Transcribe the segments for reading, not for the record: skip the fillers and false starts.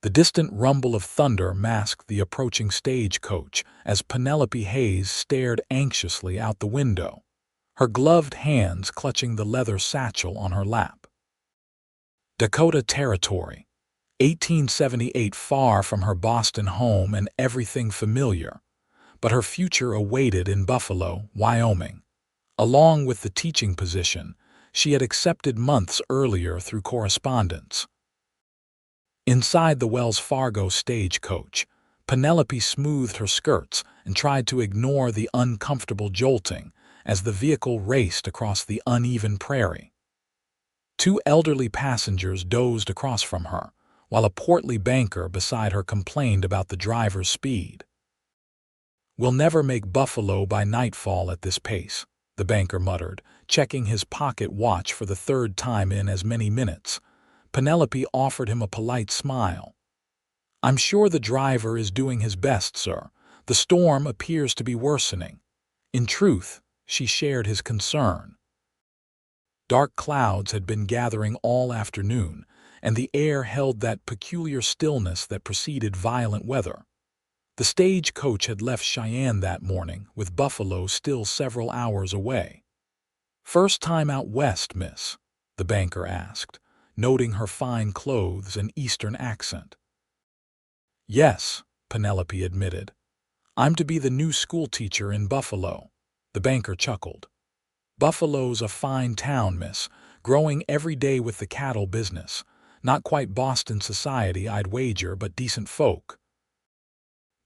The distant rumble of thunder masked the approaching stagecoach as Penelope Hayes stared anxiously out the window, her gloved hands clutching the leather satchel on her lap. Dakota Territory, 1878, far from her Boston home and everything familiar, but her future awaited in Buffalo, Wyoming. Along with the teaching position she had accepted months earlier through correspondence. Inside the Wells Fargo stagecoach, Penelope smoothed her skirts and tried to ignore the uncomfortable jolting as the vehicle raced across the uneven prairie. Two elderly passengers dozed across from her, while a portly banker beside her complained about the driver's speed. "We'll never make Buffalo by nightfall at this pace," the banker muttered, checking his pocket watch for the third time in as many minutes. Penelope offered him a polite smile. "I'm sure the driver is doing his best, sir. The storm appears to be worsening." In truth, she shared his concern. Dark clouds had been gathering all afternoon, and the air held that peculiar stillness that preceded violent weather. The stagecoach had left Cheyenne that morning, with Buffalo still several hours away. "First time out west, miss?" the banker asked, noting her fine clothes and Eastern accent. "Yes," Penelope admitted. "I'm to be the new schoolteacher in Buffalo." The banker chuckled. "Buffalo's a fine town, miss, growing every day with the cattle business. Not quite Boston society, I'd wager, but decent folk."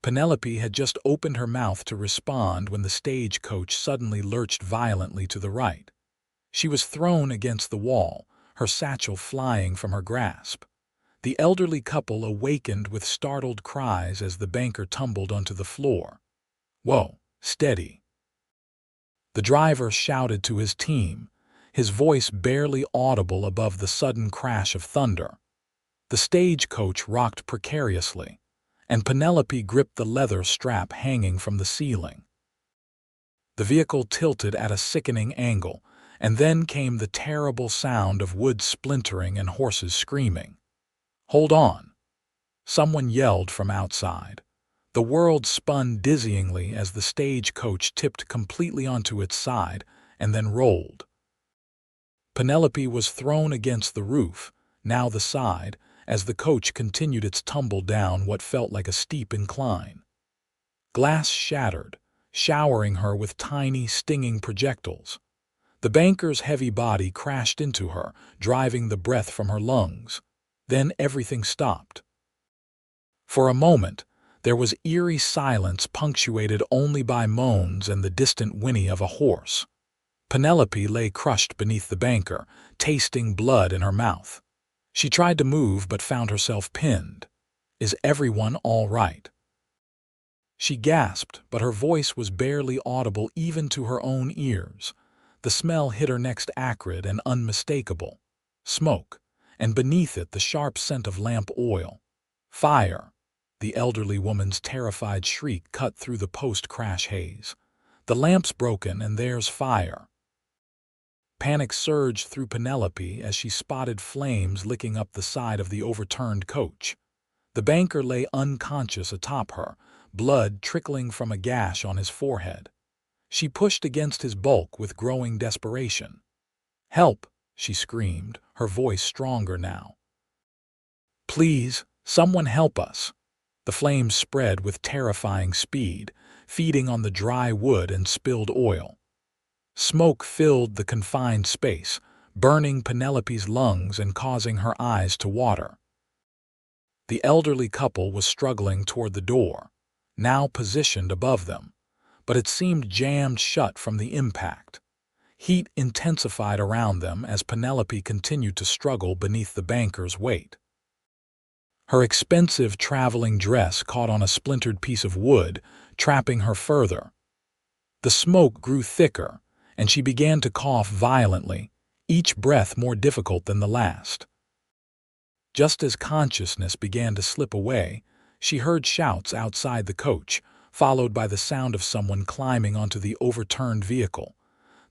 Penelope had just opened her mouth to respond when the stagecoach suddenly lurched violently to the right. She was thrown against the wall, her satchel flying from her grasp. The elderly couple awakened with startled cries as the banker tumbled onto the floor. "Whoa, steady!" The driver shouted to his team, his voice barely audible above the sudden crash of thunder. The stagecoach rocked precariously, and Penelope gripped the leather strap hanging from the ceiling. The vehicle tilted at a sickening angle, and then came the terrible sound of wood splintering and horses screaming. "Hold on!" someone yelled from outside. The world spun dizzyingly as the stagecoach tipped completely onto its side and then rolled. Penelope was thrown against the roof, now the side, as the coach continued its tumble down what felt like a steep incline. Glass shattered, showering her with tiny, stinging projectiles. The banker's heavy body crashed into her, driving the breath from her lungs. Then everything stopped. For a moment, there was eerie silence punctuated only by moans and the distant whinny of a horse. Penelope lay crushed beneath the banker, tasting blood in her mouth. She tried to move but found herself pinned. "Is everyone all right?" She gasped, but her voice was barely audible even to her own ears. The smell hit her next, acrid and unmistakable. Smoke, and beneath it the sharp scent of lamp oil. "Fire!" The elderly woman's terrified shriek cut through the post-crash haze. "The lamp's broken and there's fire." Panic surged through Penelope as she spotted flames licking up the side of the overturned coach. The banker lay unconscious atop her, blood trickling from a gash on his forehead. She pushed against his bulk with growing desperation. "Help!" she screamed, her voice stronger now. "Please, someone help us!" The flames spread with terrifying speed, feeding on the dry wood and spilled oil. Smoke filled the confined space, burning Penelope's lungs and causing her eyes to water. The elderly couple was struggling toward the door, now positioned above them, but it seemed jammed shut from the impact. Heat intensified around them as Penelope continued to struggle beneath the banker's weight. Her expensive traveling dress caught on a splintered piece of wood, trapping her further. The smoke grew thicker, and she began to cough violently, each breath more difficult than the last. Just as consciousness began to slip away, she heard shouts outside the coach, followed by the sound of someone climbing onto the overturned vehicle.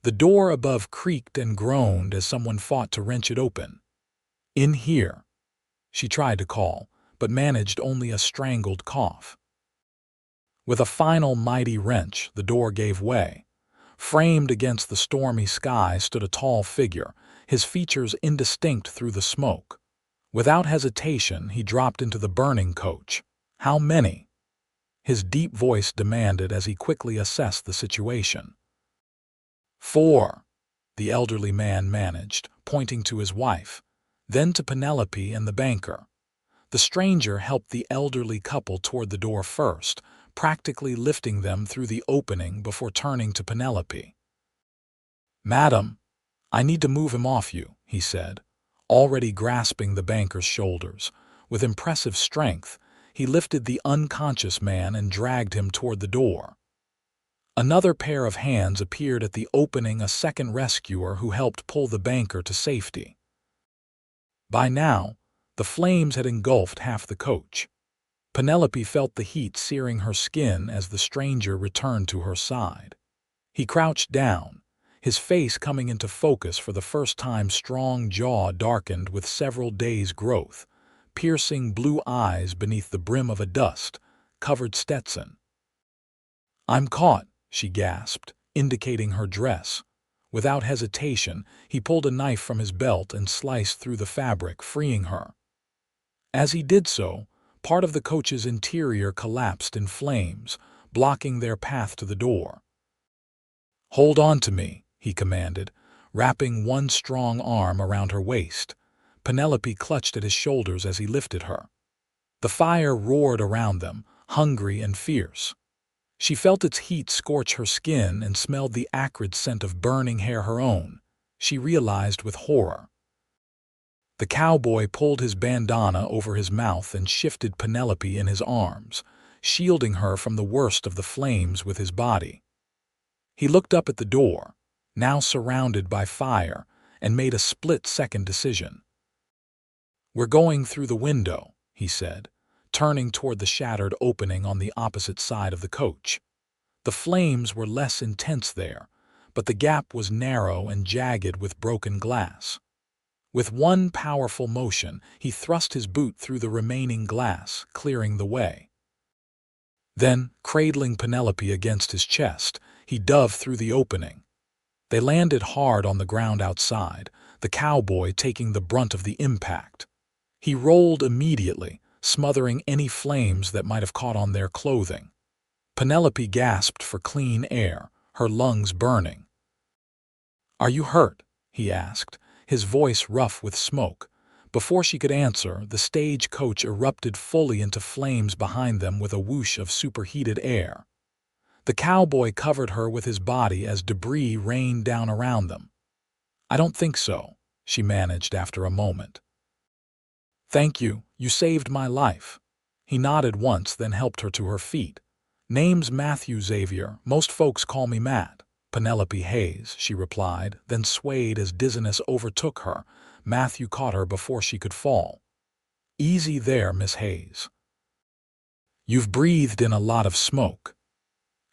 The door above creaked and groaned as someone fought to wrench it open. "In here," she tried to call, but managed only a strangled cough. With a final mighty wrench, the door gave way. Framed against the stormy sky stood a tall figure, his features indistinct through the smoke. Without hesitation, he dropped into the burning coach. "How many?" his deep voice demanded as he quickly assessed the situation. "4," the elderly man managed, pointing to his wife, then to Penelope and the banker. The stranger helped the elderly couple toward the door first, practically lifting them through the opening before turning to Penelope. "Madam, I need to move him off you," he said, already grasping the banker's shoulders. With impressive strength, he lifted the unconscious man and dragged him toward the door. Another pair of hands appeared at the opening, a second rescuer who helped pull the banker to safety. By now, the flames had engulfed half the coach. Penelope felt the heat searing her skin as the stranger returned to her side. He crouched down, his face coming into focus for the first time, strong jaw darkened with several days' growth, piercing blue eyes beneath the brim of a dust-covered Stetson. "I'm caught," she gasped, indicating her dress. Without hesitation, he pulled a knife from his belt and sliced through the fabric, freeing her. As he did so, part of the coach's interior collapsed in flames, blocking their path to the door. "Hold on to me," he commanded, wrapping one strong arm around her waist. Penelope clutched at his shoulders as he lifted her. The fire roared around them, hungry and fierce. She felt its heat scorch her skin and smelled the acrid scent of burning hair, her own, she realized with horror. The cowboy pulled his bandana over his mouth and shifted Penelope in his arms, shielding her from the worst of the flames with his body. He looked up at the door, now surrounded by fire, and made a split-second decision. "We're going through the window," he said, turning toward the shattered opening on the opposite side of the coach. The flames were less intense there, but the gap was narrow and jagged with broken glass. With one powerful motion, he thrust his boot through the remaining glass, clearing the way. Then, cradling Penelope against his chest, he dove through the opening. They landed hard on the ground outside, the cowboy taking the brunt of the impact. He rolled immediately, smothering any flames that might have caught on their clothing. Penelope gasped for clean air, her lungs burning. "Are you hurt?" he asked, his voice rough with smoke. Before she could answer, the stagecoach erupted fully into flames behind them with a whoosh of superheated air. The cowboy covered her with his body as debris rained down around them. "I don't think so," she managed after a moment. "Thank you, you saved my life." He nodded once, then helped her to her feet. "Name's Matthew Xavier, most folks call me Matt." "Penelope Hayes," she replied, then swayed as dizziness overtook her. Matthew caught her before she could fall. "Easy there, Miss Hayes. You've breathed in a lot of smoke."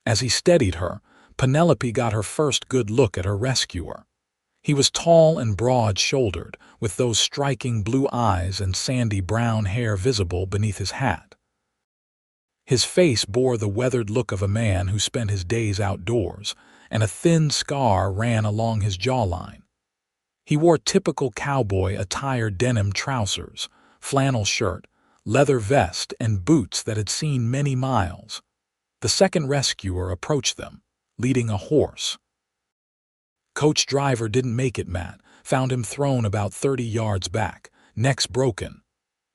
As he steadied her, Penelope got her first good look at her rescuer. He was tall and broad-shouldered, with those striking blue eyes and sandy brown hair visible beneath his hat. His face bore the weathered look of a man who spent his days outdoors, and a thin scar ran along his jawline. He wore typical cowboy attire: denim trousers, flannel shirt, leather vest, and boots that had seen many miles. The second rescuer approached them, leading a horse. "Coach driver didn't make it, Matt. Found him thrown about 30 yards back, necks broken."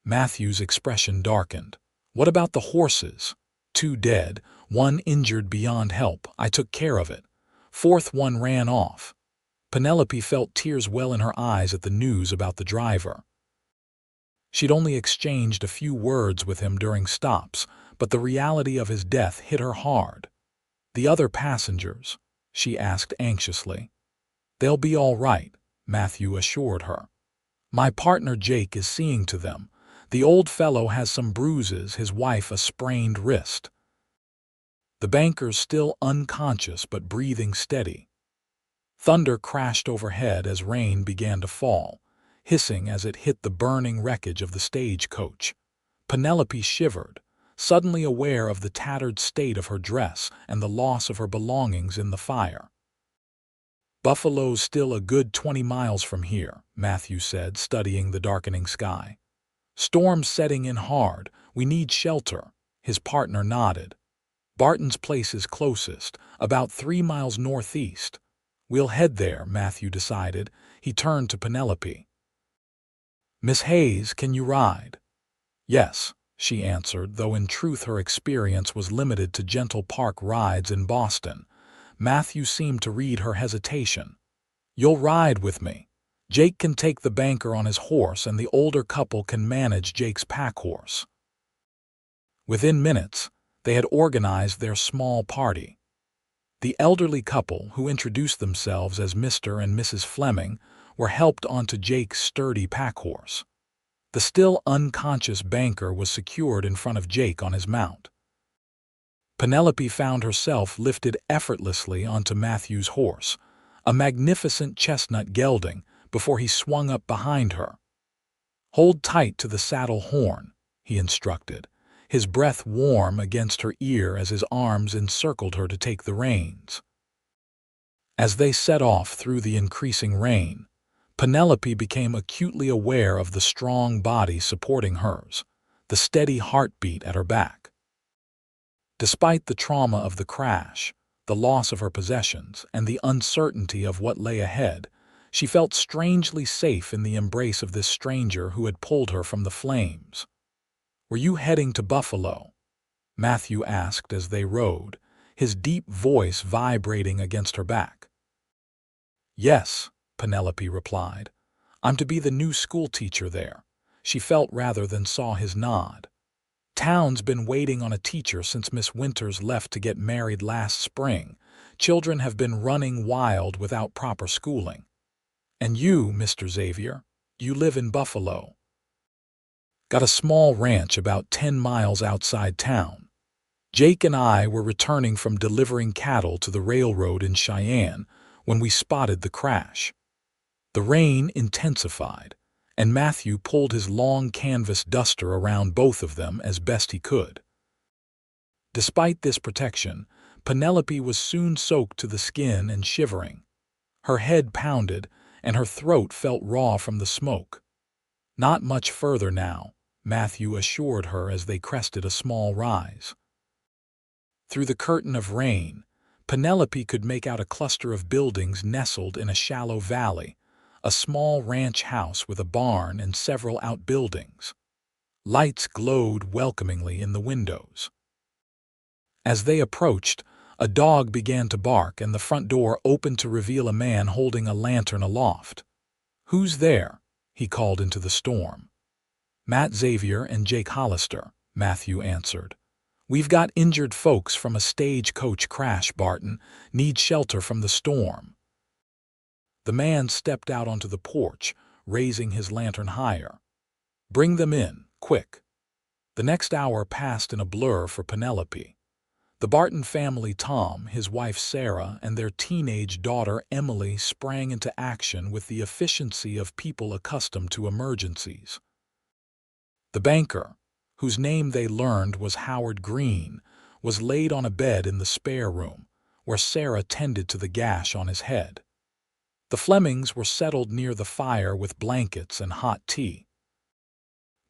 Matthew's expression darkened. "What about the horses?" "2 dead, 1 injured beyond help. I took care of it. 4th one ran off." Penelope felt tears well in her eyes at the news about the driver. She'd only exchanged a few words with him during stops, but the reality of his death hit her hard. "The other passengers?" she asked anxiously. "They'll be all right," Matthew assured her. "My partner Jake is seeing to them. The old fellow has some bruises, his wife a sprained wrist." The banker's still unconscious but breathing steady. Thunder crashed overhead as rain began to fall, hissing as it hit the burning wreckage of the stagecoach. Penelope shivered, suddenly aware of the tattered state of her dress and the loss of her belongings in the fire. "Buffalo's still a good 20 miles from here," Matthew said, studying the darkening sky. "Storm's setting in hard. We need shelter." His partner nodded. "Barton's place is closest, about 3 miles northeast." "We'll head there," Matthew decided. He turned to Penelope. "Miss Hayes, can you ride?" "Yes," she answered, though in truth her experience was limited to gentle park rides in Boston. Matthew seemed to read her hesitation. "You'll ride with me. Jake can take the banker on his horse and the older couple can manage Jake's pack horse." Within minutes, they had organized their small party. The elderly couple, who introduced themselves as Mr. and Mrs. Fleming, were helped onto Jake's sturdy pack horse. The still unconscious banker was secured in front of Jake on his mount. Penelope found herself lifted effortlessly onto Matthew's horse, a magnificent chestnut gelding, before he swung up behind her. "Hold tight to the saddle horn," he instructed, his breath warm against her ear as his arms encircled her to take the reins. As they set off through the increasing rain, Penelope became acutely aware of the strong body supporting hers, the steady heartbeat at her back. Despite the trauma of the crash, the loss of her possessions, and the uncertainty of what lay ahead, she felt strangely safe in the embrace of this stranger who had pulled her from the flames. "Were you heading to Buffalo?" Matthew asked as they rode, his deep voice vibrating against her back. "Yes," Penelope replied. "I'm to be the new schoolteacher there." She felt rather than saw his nod. "Town's been waiting on a teacher since Miss Winters left to get married last spring. Children have been running wild without proper schooling." "And you, Mr. Xavier, you live in Buffalo?" "Got a small ranch about 10 miles outside town. Jake and I were returning from delivering cattle to the railroad in Cheyenne when we spotted the crash." The rain intensified, and Matthew pulled his long canvas duster around both of them as best he could. Despite this protection, Penelope was soon soaked to the skin and shivering. Her head pounded, and her throat felt raw from the smoke. "Not much further now," Matthew assured her as they crested a small rise. Through the curtain of rain, Penelope could make out a cluster of buildings nestled in a shallow valley, a small ranch house with a barn and several outbuildings. Lights glowed welcomingly in the windows. As they approached, a dog began to bark and the front door opened to reveal a man holding a lantern aloft. "Who's there?" he called into the storm. "Matt Xavier and Jake Hollister," Matthew answered. "We've got injured folks from a stagecoach crash, Barton. Need shelter from the storm." The man stepped out onto the porch, raising his lantern higher. "Bring them in, quick." The next hour passed in a blur for Penelope. The Barton family, Tom, his wife Sarah, and their teenage daughter Emily sprang into action with the efficiency of people accustomed to emergencies. The banker, whose name they learned was Howard Green, was laid on a bed in the spare room, where Sarah tended to the gash on his head. The Flemings were settled near the fire with blankets and hot tea.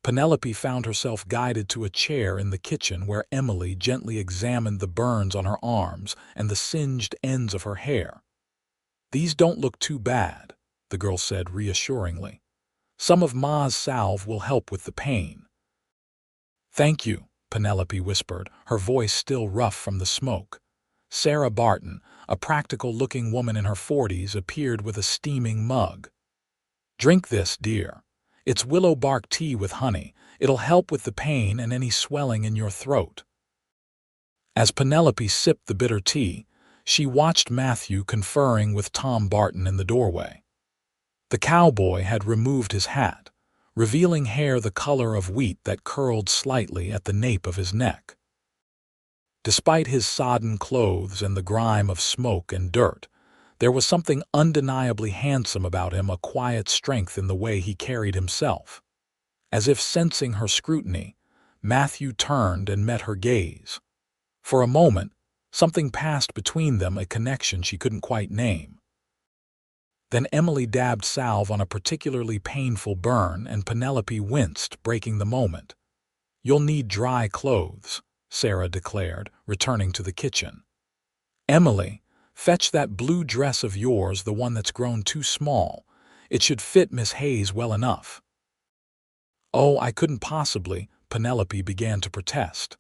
Penelope found herself guided to a chair in the kitchen where Emily gently examined the burns on her arms and the singed ends of her hair. "These don't look too bad," the girl said reassuringly. "Some of Ma's salve will help with the pain." "Thank you," Penelope whispered, her voice still rough from the smoke. Sarah Barton, a practical-looking woman in her 40s, appeared with a steaming mug. "Drink this, dear. It's willow bark tea with honey. It'll help with the pain and any swelling in your throat." As Penelope sipped the bitter tea, she watched Matthew conferring with Tom Barton in the doorway. The cowboy had removed his hat, revealing hair the color of wheat that curled slightly at the nape of his neck. Despite his sodden clothes and the grime of smoke and dirt, there was something undeniably handsome about him, a quiet strength in the way he carried himself. As if sensing her scrutiny, Matthew turned and met her gaze. For a moment, something passed between them, a connection she couldn't quite name. Then Emily dabbed salve on a particularly painful burn, and Penelope winced, breaking the moment. "You'll need dry clothes," Sarah declared, returning to the kitchen. "Emily, fetch that blue dress of yours, the one that's grown too small. It should fit Miss Hayes well enough." "Oh, I couldn't possibly," Penelope began to protest.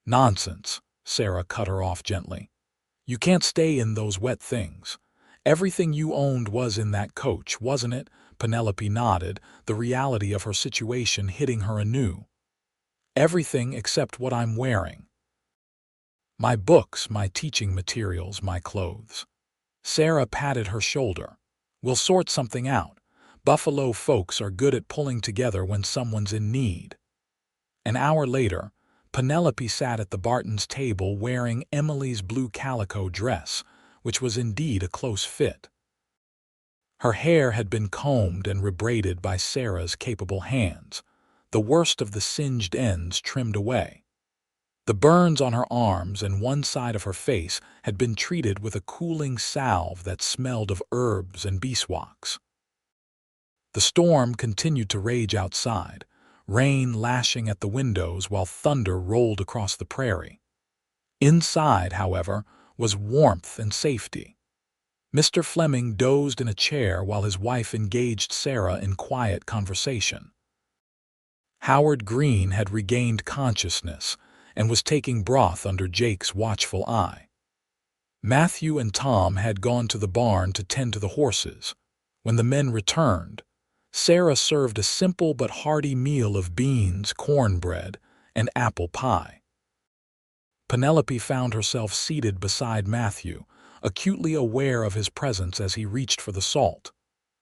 "Nonsense," Sarah cut her off gently. "You can't stay in those wet things. Everything you owned was in that coach, wasn't it?" Penelope nodded, the reality of her situation hitting her anew. "Everything except what I'm wearing. My books, my teaching materials, my clothes." Sarah patted her shoulder. "We'll sort something out. Buffalo folks are good at pulling together when someone's in need." An hour later, Penelope sat at the Bartons' table wearing Emily's blue calico dress, which was indeed a close fit. Her hair had been combed and rebraided by Sarah's capable hands, the worst of the singed ends trimmed away. The burns on her arms and one side of her face had been treated with a cooling salve that smelled of herbs and beeswax. The storm continued to rage outside, rain lashing at the windows while thunder rolled across the prairie. Inside, however, was warmth and safety. Mr. Fleming dozed in a chair while his wife engaged Sarah in quiet conversation. Howard Green had regained consciousness and was taking broth under Jake's watchful eye. Matthew and Tom had gone to the barn to tend to the horses. When the men returned, Sarah served a simple but hearty meal of beans, cornbread, and apple pie. Penelope found herself seated beside Matthew, acutely aware of his presence as he reached for the salt.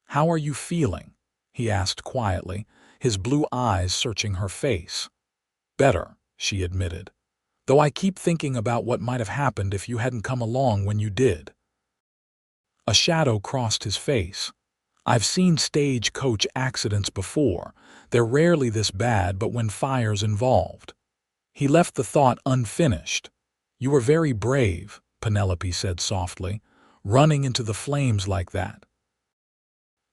"How are you feeling?" he asked quietly, his blue eyes searching her face. "Better," she admitted, "though I keep thinking about what might have happened if you hadn't come along when you did." A shadow crossed his face. "I've seen stagecoach accidents before. They're rarely this bad, but when fire's involved." He left the thought unfinished. "You were very brave," Penelope said softly, "running into the flames like that."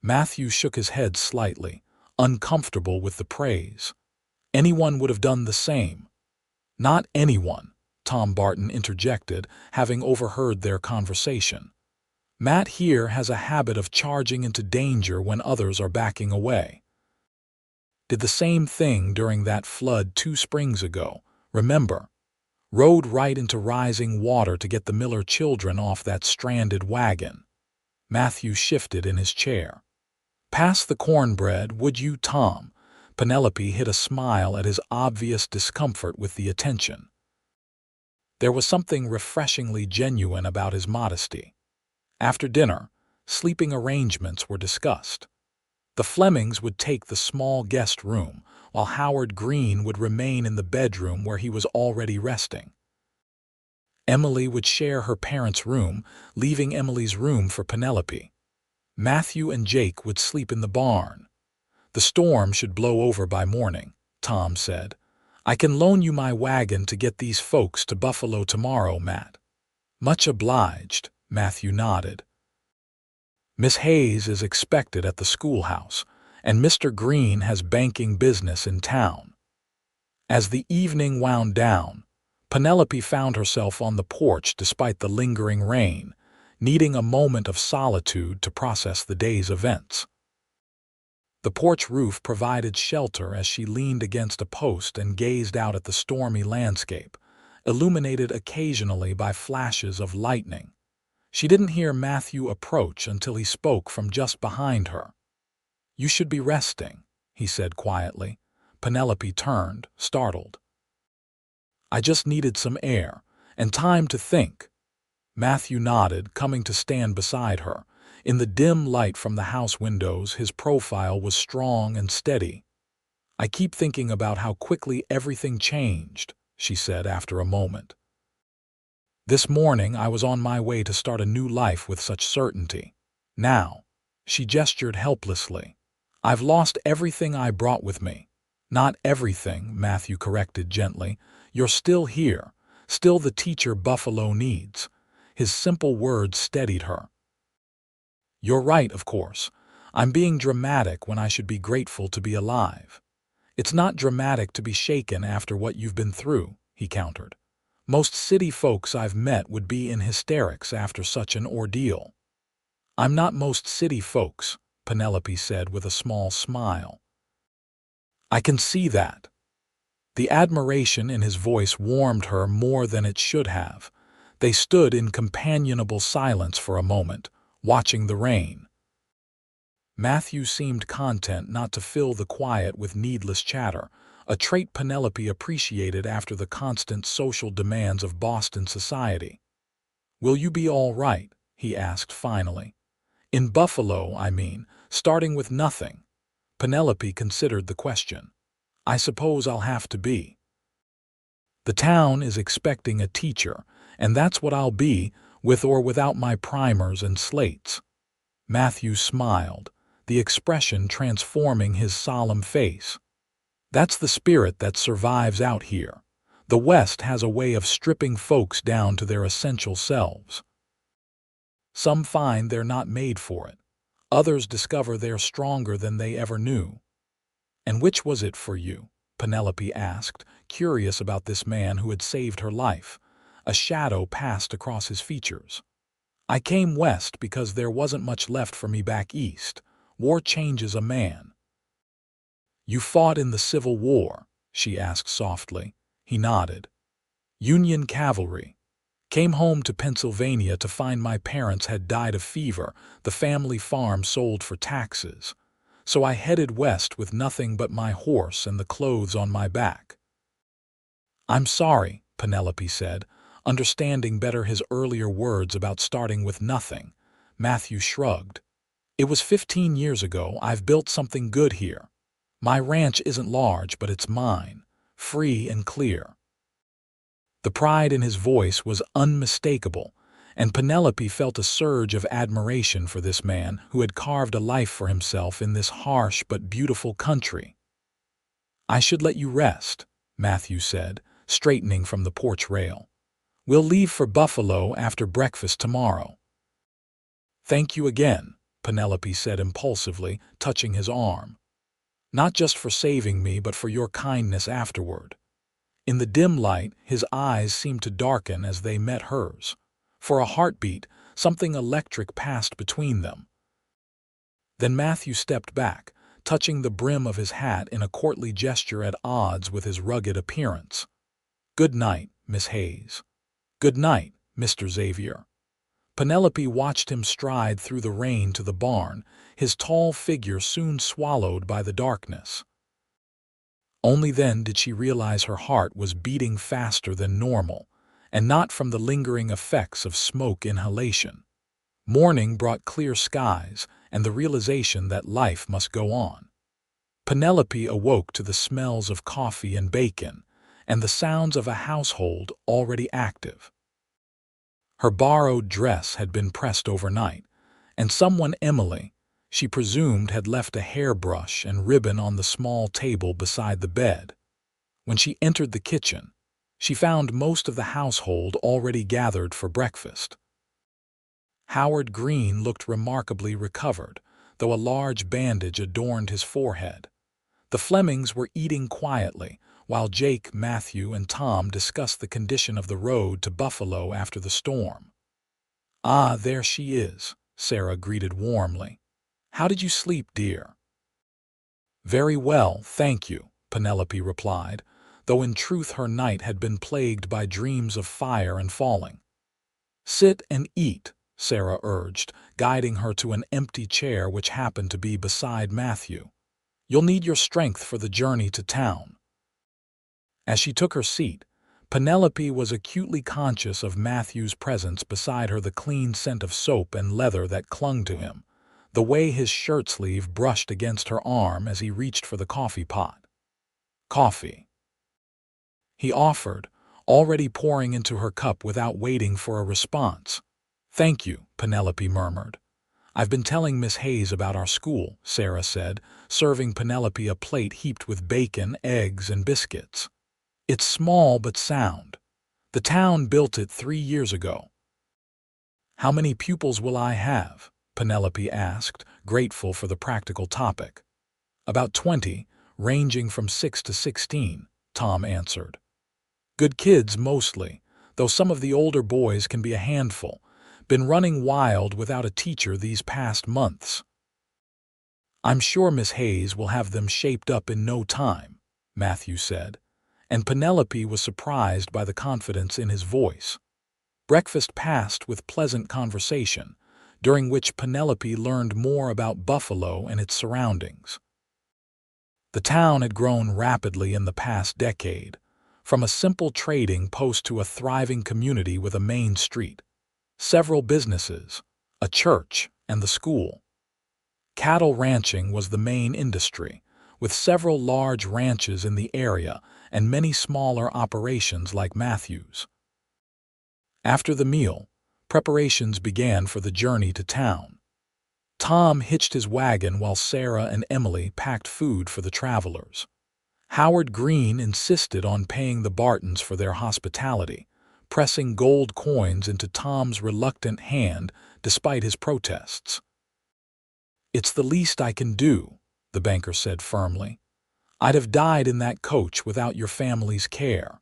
Matthew shook his head slightly, uncomfortable with the praise. "Anyone would have done the same." "Not anyone," Tom Barton interjected, having overheard their conversation. "Matt here has a habit of charging into danger when others are backing away. Did the same thing during that flood 2 springs ago, remember? Rode right into rising water to get the Miller children off that stranded wagon." Matthew shifted in his chair. "Pass the cornbread, would you, Tom?" Penelope hid a smile at his obvious discomfort with the attention. There was something refreshingly genuine about his modesty. After dinner, sleeping arrangements were discussed. The Flemings would take the small guest room, while Howard Green would remain in the bedroom where he was already resting. Emily would share her parents' room, leaving Emily's room for Penelope. Matthew and Jake would sleep in the barn. "The storm should blow over by morning," Tom said. "I can loan you my wagon to get these folks to Buffalo tomorrow, Matt." "Much obliged," Matthew nodded. "Miss Hayes is expected at the schoolhouse, and Mr. Green has banking business in town." As the evening wound down, Penelope found herself on the porch despite the lingering rain, needing a moment of solitude to process the day's events. The porch roof provided shelter as she leaned against a post and gazed out at the stormy landscape, illuminated occasionally by flashes of lightning. She didn't hear Matthew approach until he spoke from just behind her. "You should be resting," he said quietly. Penelope turned, startled. "I just needed some air and time to think." Matthew nodded, coming to stand beside her. In the dim light from the house windows, his profile was strong and steady. "I keep thinking about how quickly everything changed," she said after a moment. "This morning I was on my way to start a new life with such certainty. Now," she gestured helplessly, "I've lost everything I brought with me. Not everything, Matthew corrected gently. You're still here, still the teacher Buffalo needs. His simple words steadied her. You're right, of course. I'm being dramatic when I should be grateful to be alive. It's not dramatic to be shaken after what you've been through, he countered. Most city folks I've met would be in hysterics after such an ordeal. I'm not most city folks, Penelope said with a small smile. I can see that. The admiration in his voice warmed her more than it should have. They stood in companionable silence for a moment, watching the rain. Matthew seemed content not to fill the quiet with needless chatter, a trait Penelope appreciated after the constant social demands of Boston society. Will you be all right? He asked finally. In Buffalo, I mean, starting with nothing. Penelope considered the question. I suppose I'll have to be. The town is expecting a teacher, and that's what I'll be, with or without my primers and slates. Matthew smiled, the expression transforming his solemn face. That's the spirit that survives out here. The West has a way of stripping folks down to their essential selves. Some find they're not made for it. Others discover they're stronger than they ever knew. And which was it for you? Penelope asked, curious about this man who had saved her life. A shadow passed across his features. I came west because there wasn't much left for me back east. War changes a man. You fought in the Civil War? She asked softly. He nodded. Union cavalry. Came home to Pennsylvania to find my parents had died of fever, the family farm sold for taxes. So I headed west with nothing but my horse and the clothes on my back. I'm sorry, Penelope said, understanding better his earlier words about starting with nothing. Matthew shrugged. It was 15 years ago. I've built something good here. My ranch isn't large, but it's mine, free and clear. The pride in his voice was unmistakable, and Penelope felt a surge of admiration for this man who had carved a life for himself in this harsh but beautiful country. I should let you rest, Matthew said, straightening from the porch rail. We'll leave for Buffalo after breakfast tomorrow. Thank you again, Penelope said impulsively, touching his arm. Not just for saving me, but for your kindness afterward. In the dim light, his eyes seemed to darken as they met hers. For a heartbeat, something electric passed between them. Then Matthew stepped back, touching the brim of his hat in a courtly gesture at odds with his rugged appearance. Good night, Miss Hayes. Good night, Mr. Xavier. Penelope watched him stride through the rain to the barn, his tall figure soon swallowed by the darkness. Only then did she realize her heart was beating faster than normal, and not from the lingering effects of smoke inhalation. Morning brought clear skies and the realization that life must go on. Penelope awoke to the smells of coffee and bacon, and the sounds of a household already active. Her borrowed dress had been pressed overnight, and someone, Emily, she presumed, had left a hairbrush and ribbon on the small table beside the bed. When she entered the kitchen, she found most of the household already gathered for breakfast. Howard Green looked remarkably recovered, though a large bandage adorned his forehead. The Flemings were eating quietly, while Jake, Matthew, and Tom discussed the condition of the road to Buffalo after the storm. Ah, there she is, Sarah greeted warmly. How did you sleep, dear? Very well, thank you, Penelope replied, though in truth her night had been plagued by dreams of fire and falling. Sit and eat, Sarah urged, guiding her to an empty chair which happened to be beside Matthew. You'll need your strength for the journey to town. As she took her seat, Penelope was acutely conscious of Matthew's presence beside her, the clean scent of soap and leather that clung to him, the way his shirt sleeve brushed against her arm as he reached for the coffee pot. Coffee, he offered, already pouring into her cup without waiting for a response. Thank you, Penelope murmured. "I've been telling Miss Hayes about our school," Sarah said, serving Penelope a plate heaped with bacon, eggs, and biscuits. "It's small but sound. The town built it 3 years ago." "How many pupils will I have?" Penelope asked, grateful for the practical topic. "About 20, ranging from 6 to 16, Tom answered. "Good kids mostly, though some of the older boys can be a handful. Been running wild without a teacher these past months." "I'm sure Miss Hayes will have them shaped up in no time," Matthew said, and Penelope was surprised by the confidence in his voice. Breakfast passed with pleasant conversation, during which Penelope learned more about Buffalo and its surroundings. The town had grown rapidly in the past decade, from a simple trading post to a thriving community with a main street, several businesses, a church, and the school. Cattle ranching was the main industry, with several large ranches in the area and many smaller operations like Matthew's. After the meal, preparations began for the journey to town. Tom hitched his wagon while Sarah and Emily packed food for the travelers. Howard Green insisted on paying the Bartons for their hospitality, pressing gold coins into Tom's reluctant hand despite his protests. "It's the least I can do," the banker said firmly. "I'd have died in that coach without your family's care."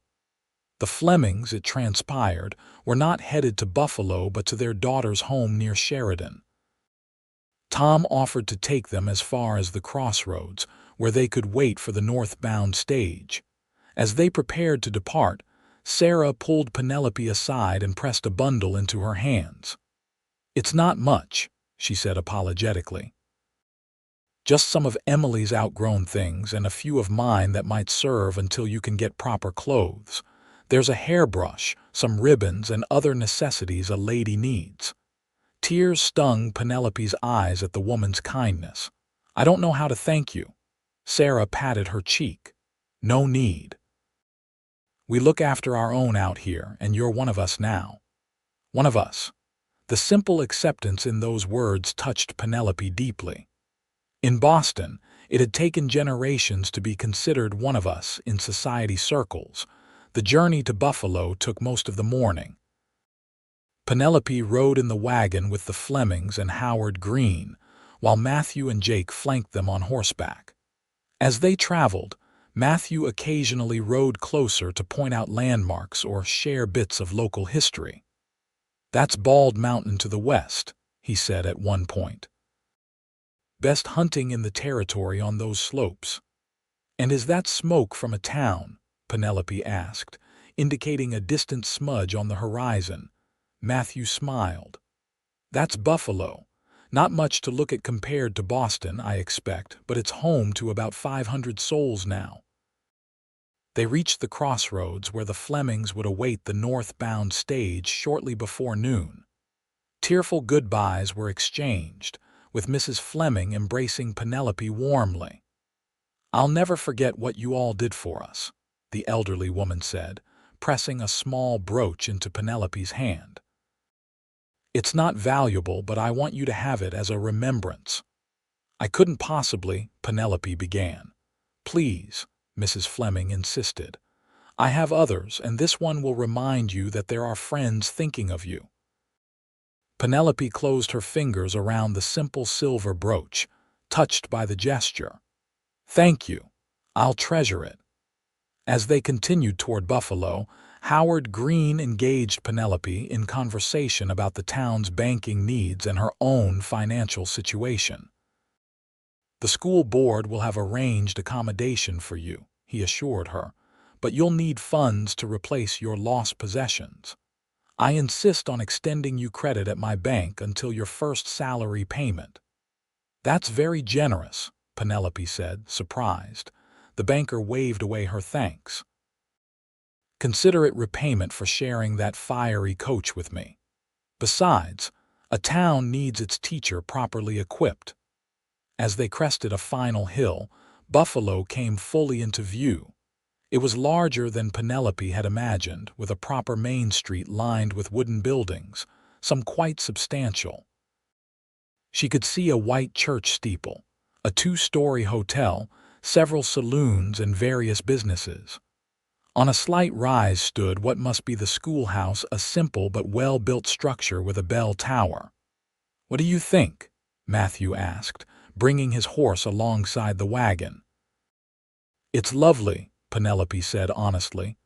The Flemings, it transpired, were not headed to Buffalo but to their daughter's home near Sheridan. Tom offered to take them as far as the crossroads, where they could wait for the northbound stage. As they prepared to depart, Sarah pulled Penelope aside and pressed a bundle into her hands. "It's not much," she said apologetically. "Just some of Emily's outgrown things and a few of mine that might serve until you can get proper clothes. There's a hairbrush, some ribbons, and other necessities a lady needs." Tears stung Penelope's eyes at the woman's kindness. "I don't know how to thank you." Sarah patted her cheek. "No need. We look after our own out here, and you're one of us now." One of us. The simple acceptance in those words touched Penelope deeply. In Boston, it had taken generations to be considered one of us in society circles. The journey to Buffalo took most of the morning. Penelope rode in the wagon with the Flemings and Howard Green, while Matthew and Jake flanked them on horseback. As they traveled, Matthew occasionally rode closer to point out landmarks or share bits of local history. "That's Bald Mountain to the west," he said at one point. "Best hunting in the territory on those slopes." "And is that smoke from a town?" Penelope asked, indicating a distant smudge on the horizon. Matthew smiled. "That's Buffalo. Not much to look at compared to Boston, I expect, but it's home to about 500 souls now." They reached the crossroads where the Flemings would await the northbound stage shortly before noon. Tearful goodbyes were exchanged, with Mrs. Fleming embracing Penelope warmly. "I'll never forget what you all did for us," the elderly woman said, pressing a small brooch into Penelope's hand. "It's not valuable, but I want you to have it as a remembrance." "I couldn't possibly," Penelope began. "Please," Mrs. Fleming insisted. "I have others, and this one will remind you that there are friends thinking of you." Penelope closed her fingers around the simple silver brooch, touched by the gesture. "Thank you. I'll treasure it." As they continued toward Buffalo, Howard Green engaged Penelope in conversation about the town's banking needs and her own financial situation. "The school board will have arranged accommodation for you," he assured her, "but you'll need funds to replace your lost possessions. I insist on extending you credit at my bank until your first salary payment." "That's very generous," Penelope said, surprised. The banker waved away her thanks. "Consider it repayment for sharing that fiery coach with me. Besides, a town needs its teacher properly equipped." As they crested a final hill, Buffalo came fully into view. It was larger than Penelope had imagined, with a proper main street lined with wooden buildings, some quite substantial. She could see a white church steeple, a two-story hotel, several saloons, and various businesses. On a slight rise stood what must be the schoolhouse, a simple but well-built structure with a bell tower. "What do you think?" Matthew asked, bringing his horse alongside the wagon. "It's lovely," Penelope said honestly.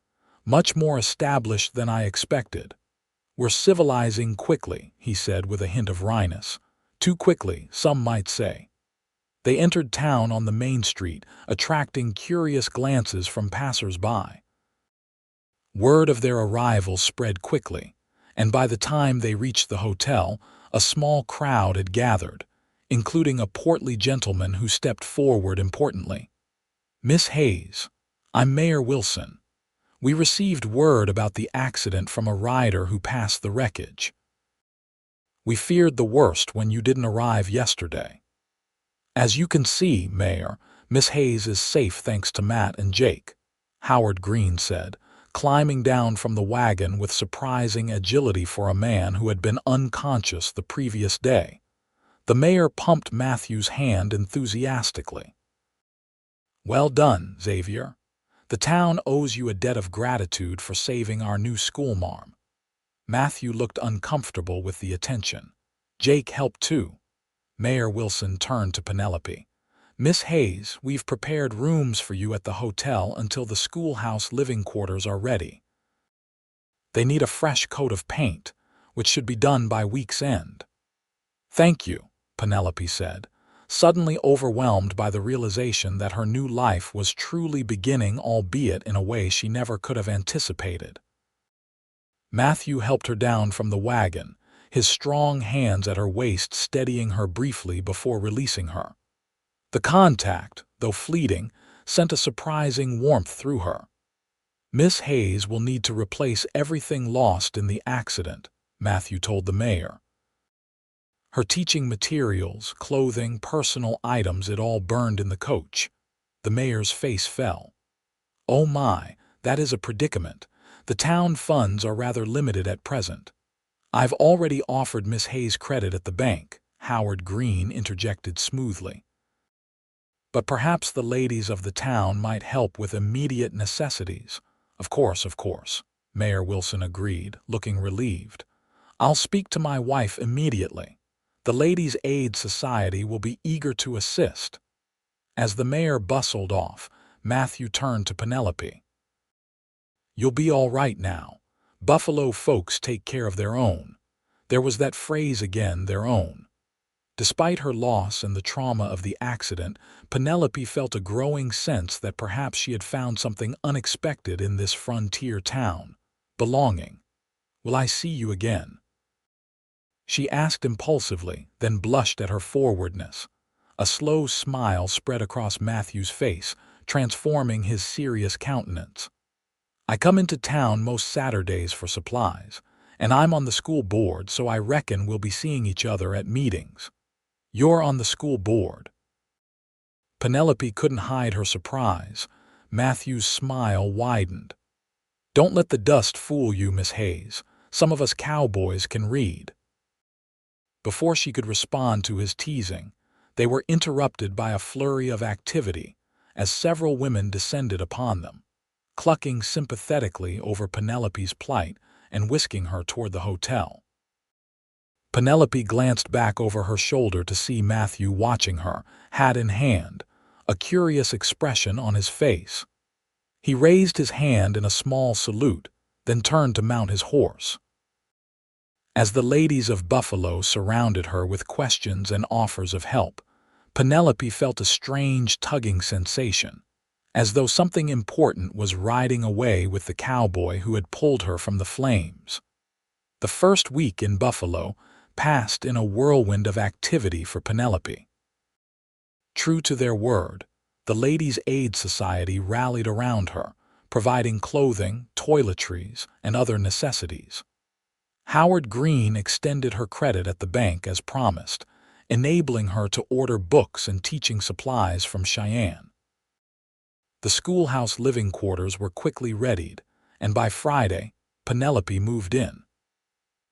"Much more established than I expected." "We're civilizing quickly," he said with a hint of wryness. "Too quickly, some might say." They entered town on the main street, attracting curious glances from passers-by. Word of their arrival spread quickly, and by the time they reached the hotel, a small crowd had gathered, including a portly gentleman who stepped forward importantly. "Miss Hayes, I'm Mayor Wilson. We received word about the accident from a rider who passed the wreckage. We feared the worst when you didn't arrive yesterday. As you can see, Mayor, Miss Hayes is safe thanks to Matt and Jake," Howard Green said, climbing down from the wagon with surprising agility for a man who had been unconscious the previous day. The mayor pumped Matthew's hand enthusiastically. "Well done, Xavier. The town owes you a debt of gratitude for saving our new schoolmarm." Matthew looked uncomfortable with the attention. "Jake helped too." Mayor Wilson turned to Penelope. "Miss Hayes, we've prepared rooms for you at the hotel until the schoolhouse living quarters are ready. They need a fresh coat of paint, which should be done by week's end." "Thank you," Penelope said, suddenly overwhelmed by the realization that her new life was truly beginning, albeit in a way she never could have anticipated. Matthew helped her down from the wagon, his strong hands at her waist steadying her briefly before releasing her. The contact, though fleeting, sent a surprising warmth through her. "Miss Hayes will need to replace everything lost in the accident," Matthew told the mayor. "Her teaching materials, clothing, personal items, it all burned in the coach." The mayor's face fell. "Oh my, that is a predicament. The town funds are rather limited at present." "I've already offered Miss Hayes credit at the bank," Howard Green interjected smoothly. "But perhaps the ladies of the town might help with immediate necessities." Of course," Mayor Wilson agreed, looking relieved. "I'll speak to my wife immediately. The Ladies' Aid Society will be eager to assist." As the mayor bustled off, Matthew turned to Penelope. "You'll be all right now. Buffalo folks take care of their own." There was that phrase again, their own. Despite her loss and the trauma of the accident, Penelope felt a growing sense that perhaps she had found something unexpected in this frontier town: belonging. "Will I see you again?" she asked impulsively, then blushed at her forwardness. A slow smile spread across Matthew's face, transforming his serious countenance. "I come into town most Saturdays for supplies, and I'm on the school board, so I reckon we'll be seeing each other at meetings." "You're on the school board?" Penelope couldn't hide her surprise. Matthew's smile widened. "Don't let the dust fool you, Miss Hayes. Some of us cowboys can read." Before she could respond to his teasing, they were interrupted by a flurry of activity as several women descended upon them, clucking sympathetically over Penelope's plight and whisking her toward the hotel. Penelope glanced back over her shoulder to see Matthew watching her, hat in hand, a curious expression on his face. He raised his hand in a small salute, then turned to mount his horse. As the ladies of Buffalo surrounded her with questions and offers of help, Penelope felt a strange tugging sensation, as though something important was riding away with the cowboy who had pulled her from the flames. The first week in Buffalo passed in a whirlwind of activity for Penelope. True to their word, the Ladies' Aid Society rallied around her, providing clothing, toiletries, and other necessities. Howard Green extended her credit at the bank as promised, enabling her to order books and teaching supplies from Cheyenne. The schoolhouse living quarters were quickly readied, and by Friday, Penelope moved in.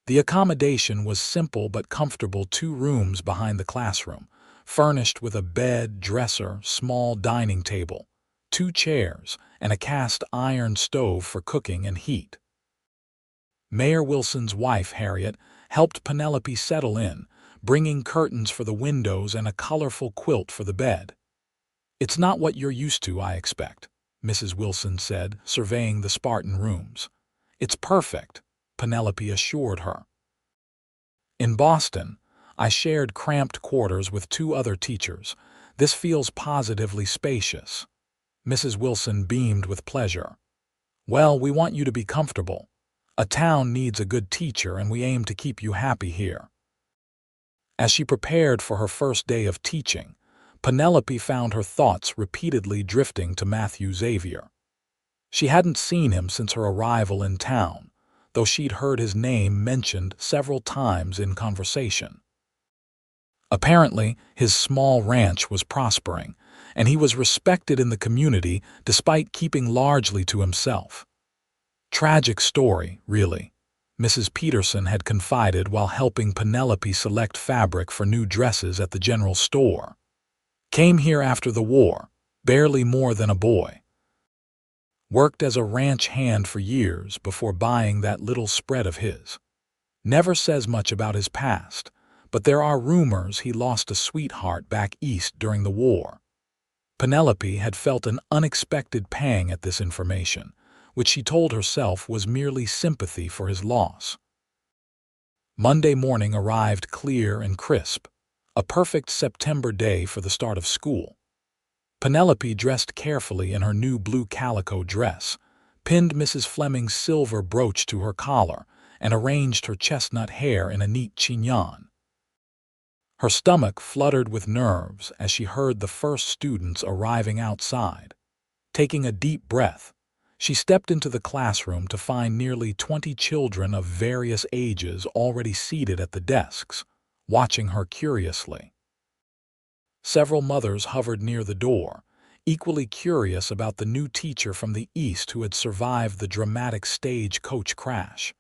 The accommodation was simple but comfortable, 2 rooms behind the classroom, furnished with a bed, dresser, small dining table, 2 chairs, and a cast-iron stove for cooking and heat. Mayor Wilson's wife, Harriet, helped Penelope settle in, bringing curtains for the windows and a colorful quilt for the bed. "It's not what you're used to, I expect," Mrs. Wilson said, surveying the Spartan rooms. "It's perfect," Penelope assured her. "In Boston, I shared cramped quarters with 2 other teachers. This feels positively spacious." Mrs. Wilson beamed with pleasure. "Well, we want you to be comfortable. A town needs a good teacher, and we aim to keep you happy here." As she prepared for her first day of teaching, Penelope found her thoughts repeatedly drifting to Matthew Xavier. She hadn't seen him since her arrival in town, though she'd heard his name mentioned several times in conversation. Apparently, his small ranch was prospering, and he was respected in the community despite keeping largely to himself. "Tragic story, really," Mrs. Peterson had confided while helping Penelope select fabric for new dresses at the general store. "Came here after the war, barely more than a boy. Worked as a ranch hand for years before buying that little spread of his. Never says much about his past, but there are rumors he lost a sweetheart back east during the war." Penelope had felt an unexpected pang at this information, which she told herself was merely sympathy for his loss. Monday morning arrived clear and crisp, a perfect September day for the start of school. Penelope dressed carefully in her new blue calico dress, pinned Mrs. Fleming's silver brooch to her collar, and arranged her chestnut hair in a neat chignon. Her stomach fluttered with nerves as she heard the first students arriving outside. Taking a deep breath, she stepped into the classroom to find nearly 20 children of various ages already seated at the desks, watching her curiously. Several mothers hovered near the door, equally curious about the new teacher from the East who had survived the dramatic Stagecoach crash.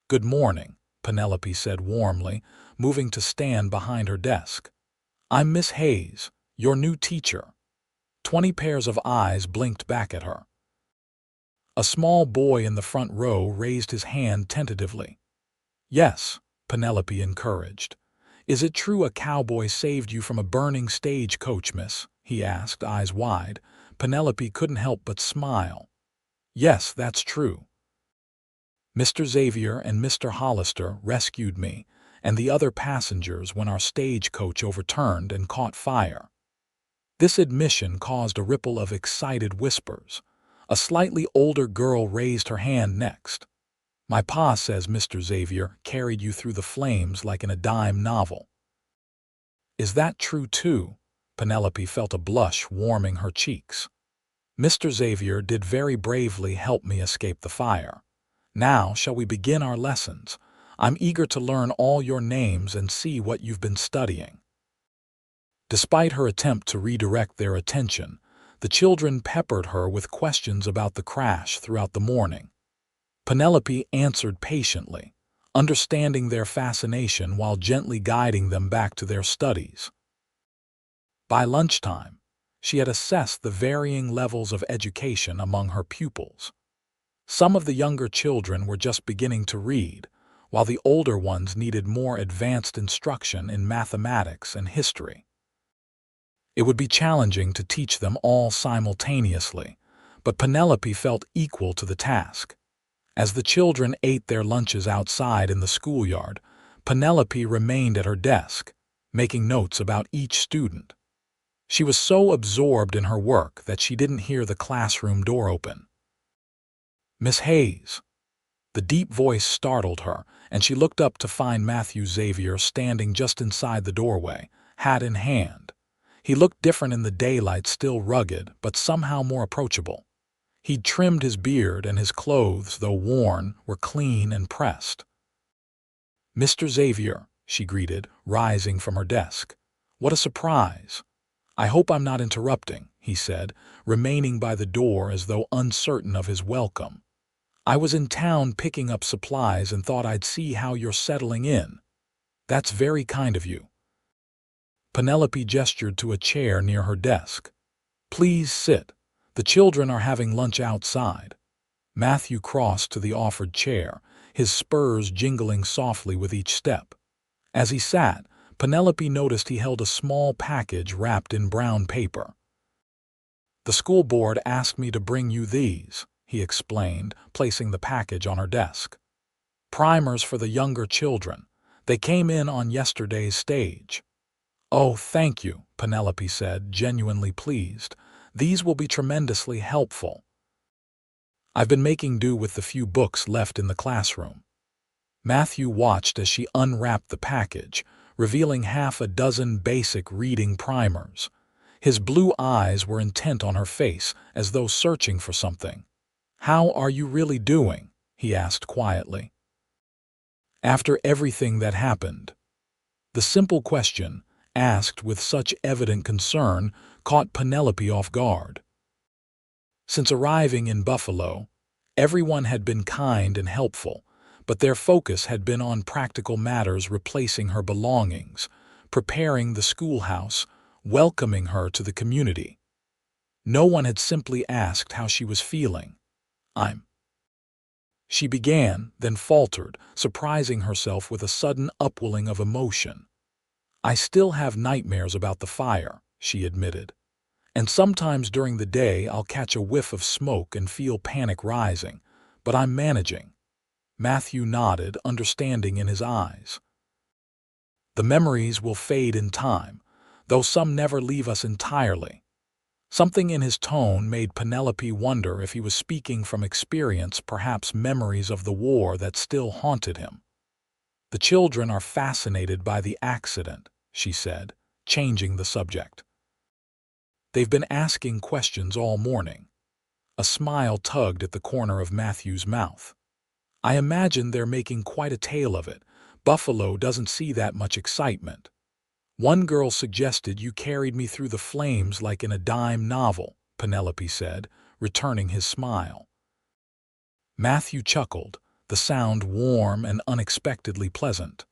"Good morning," Penelope said warmly, moving to stand behind her desk. "I'm Miss Hayes, your new teacher." 20 pairs of eyes blinked back at her. A small boy in the front row raised his hand tentatively. "Yes," Penelope encouraged. "Is it true a cowboy saved you from a burning stagecoach, miss?" he asked, eyes wide. Penelope couldn't help but smile. "Yes, that's true. Mr. Xavier and Mr. Hollister rescued me and the other passengers when our stagecoach overturned and caught fire." This admission caused a ripple of excited whispers. A slightly older girl raised her hand next. "My pa says Mr. Xavier carried you through the flames like in a dime novel." "Is that true too?" Penelope felt a blush warming her cheeks. "Mr. Xavier did very bravely help me escape the fire. Now, shall we begin our lessons? I'm eager to learn all your names and see what you've been studying." Despite her attempt to redirect their attention, the children peppered her with questions about the crash throughout the morning. Penelope answered patiently, understanding their fascination while gently guiding them back to their studies. By lunchtime, she had assessed the varying levels of education among her pupils. Some of the younger children were just beginning to read, while the older ones needed more advanced instruction in mathematics and history. It would be challenging to teach them all simultaneously, but Penelope felt equal to the task. As the children ate their lunches outside in the schoolyard, Penelope remained at her desk, making notes about each student. She was so absorbed in her work that she didn't hear the classroom door open. "Miss Hayes." The deep voice startled her, and she looked up to find Matthew Xavier standing just inside the doorway, hat in hand. He looked different in the daylight, still rugged, but somehow more approachable. He'd trimmed his beard, and his clothes, though worn, were clean and pressed. "Mr. Xavier," she greeted, rising from her desk. "What a surprise." "I hope I'm not interrupting," he said, remaining by the door as though uncertain of his welcome. I was in town picking up supplies and thought I'd see how you're settling in. That's very kind of you." Penelope gestured to a chair near her desk. "Please sit. The children are having lunch outside." Matthew crossed to the offered chair, his spurs jingling softly with each step. As he sat, Penelope noticed he held a small package wrapped in brown paper. "The school board asked me to bring you these," he explained, placing the package on her desk. "Primers for the younger children. They came in on yesterday's stage." "Oh, thank you," Penelope said, genuinely pleased. "These will be tremendously helpful. I've been making do with the few books left in the classroom." Matthew watched as she unwrapped the package, revealing half a dozen basic reading primers. His blue eyes were intent on her face, as though searching for something. "How are you really doing?" he asked quietly. "After everything that happened?" The simple question, asked with such evident concern, caught Penelope off guard. Since arriving in Buffalo, everyone had been kind and helpful, but their focus had been on practical matters, replacing her belongings, preparing the schoolhouse, welcoming her to the community. No one had simply asked how she was feeling. She began, then faltered, surprising herself with a sudden upwelling of emotion. "I still have nightmares about the fire," she admitted. "And sometimes during the day I'll catch a whiff of smoke and feel panic rising, but I'm managing." Matthew nodded, understanding in his eyes. "The memories will fade in time, though some never leave us entirely." Something in his tone made Penelope wonder if he was speaking from experience, perhaps memories of the war that still haunted him. "The children are fascinated by the accident," she said, changing the subject. "They've been asking questions all morning." A smile tugged at the corner of Matthew's mouth. "I imagine they're making quite a tale of it. Buffalo doesn't see that much excitement. One girl suggested you carried me through the flames like in a dime novel," Penelope said, returning his smile. Matthew chuckled, the sound warm and unexpectedly pleasant.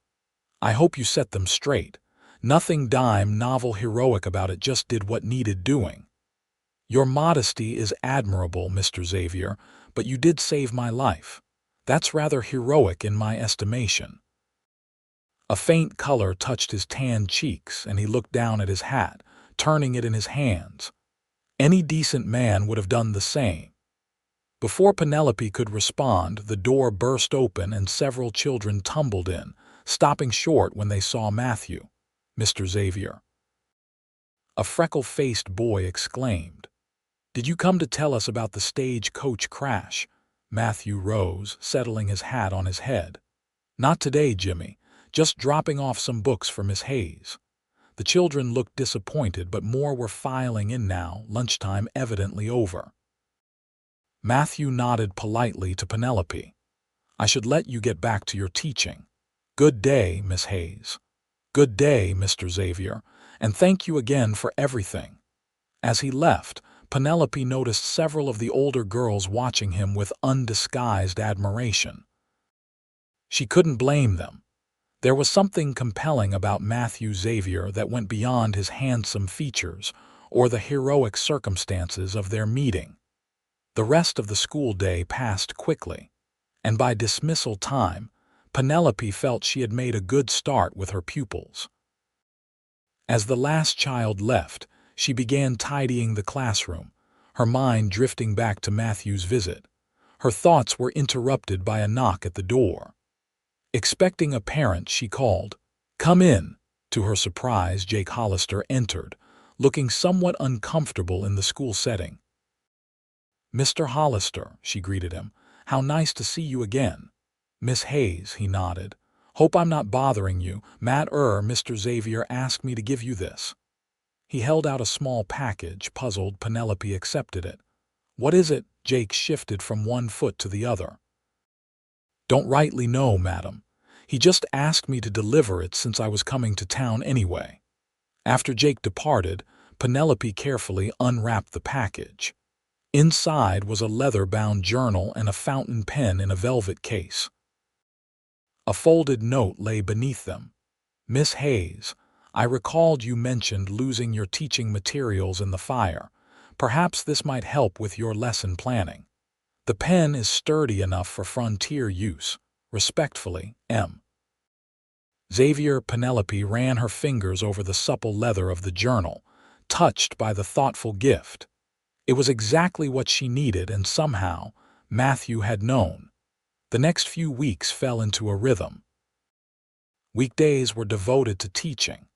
"I hope you set them straight. Nothing dime novel heroic about it, just did what needed doing." "Your modesty is admirable, Mr. Xavier, but you did save my life. That's rather heroic in my estimation." A faint color touched his tanned cheeks, and he looked down at his hat, turning it in his hands. Any decent man would have done the same. Before Penelope could respond, the door burst open and several children tumbled in, stopping short when they saw Matthew. "Mr. Xavier." A freckle-faced boy exclaimed. "Did you come to tell us about the stagecoach crash?" Matthew rose, settling his hat on his head. "Not today, Jimmy. Just dropping off some books for Miss Hayes." The children looked disappointed, but more were filing in now, lunchtime evidently over. Matthew nodded politely to Penelope. "I should let you get back to your teaching. Good day, Miss Hayes." "Good day, Mr. Xavier, and thank you again for everything." As he left, Penelope noticed several of the older girls watching him with undisguised admiration. She couldn't blame them. There was something compelling about Matthew Xavier that went beyond his handsome features or the heroic circumstances of their meeting. The rest of the school day passed quickly, and by dismissal time, Penelope felt she had made a good start with her pupils. As the last child left, she began tidying the classroom, her mind drifting back to Matthew's visit. Her thoughts were interrupted by a knock at the door. Expecting a parent, she called, "Come in." To her surprise, Jake Hollister entered, looking somewhat uncomfortable in the school setting. "Mr. Hollister," she greeted him, "how nice to see you again." "Miss Hayes," he nodded. "Hope I'm not bothering you. Mr. Xavier asked me to give you this." He held out a small package. Puzzled, Penelope accepted it. "What is it?" Jake shifted from one foot to the other. "Don't rightly know, madam. He just asked me to deliver it since I was coming to town anyway." After Jake departed, Penelope carefully unwrapped the package. Inside was a leather-bound journal and a fountain pen in a velvet case. A folded note lay beneath them. "Miss Hayes, I recalled you mentioned losing your teaching materials in the fire. Perhaps this might help with your lesson planning. The pen is sturdy enough for frontier use. Respectfully, M. Xavier." Penelope ran her fingers over the supple leather of the journal, touched by the thoughtful gift. It was exactly what she needed, and somehow Matthew had known. The next few weeks fell into a rhythm. Weekdays were devoted to teaching,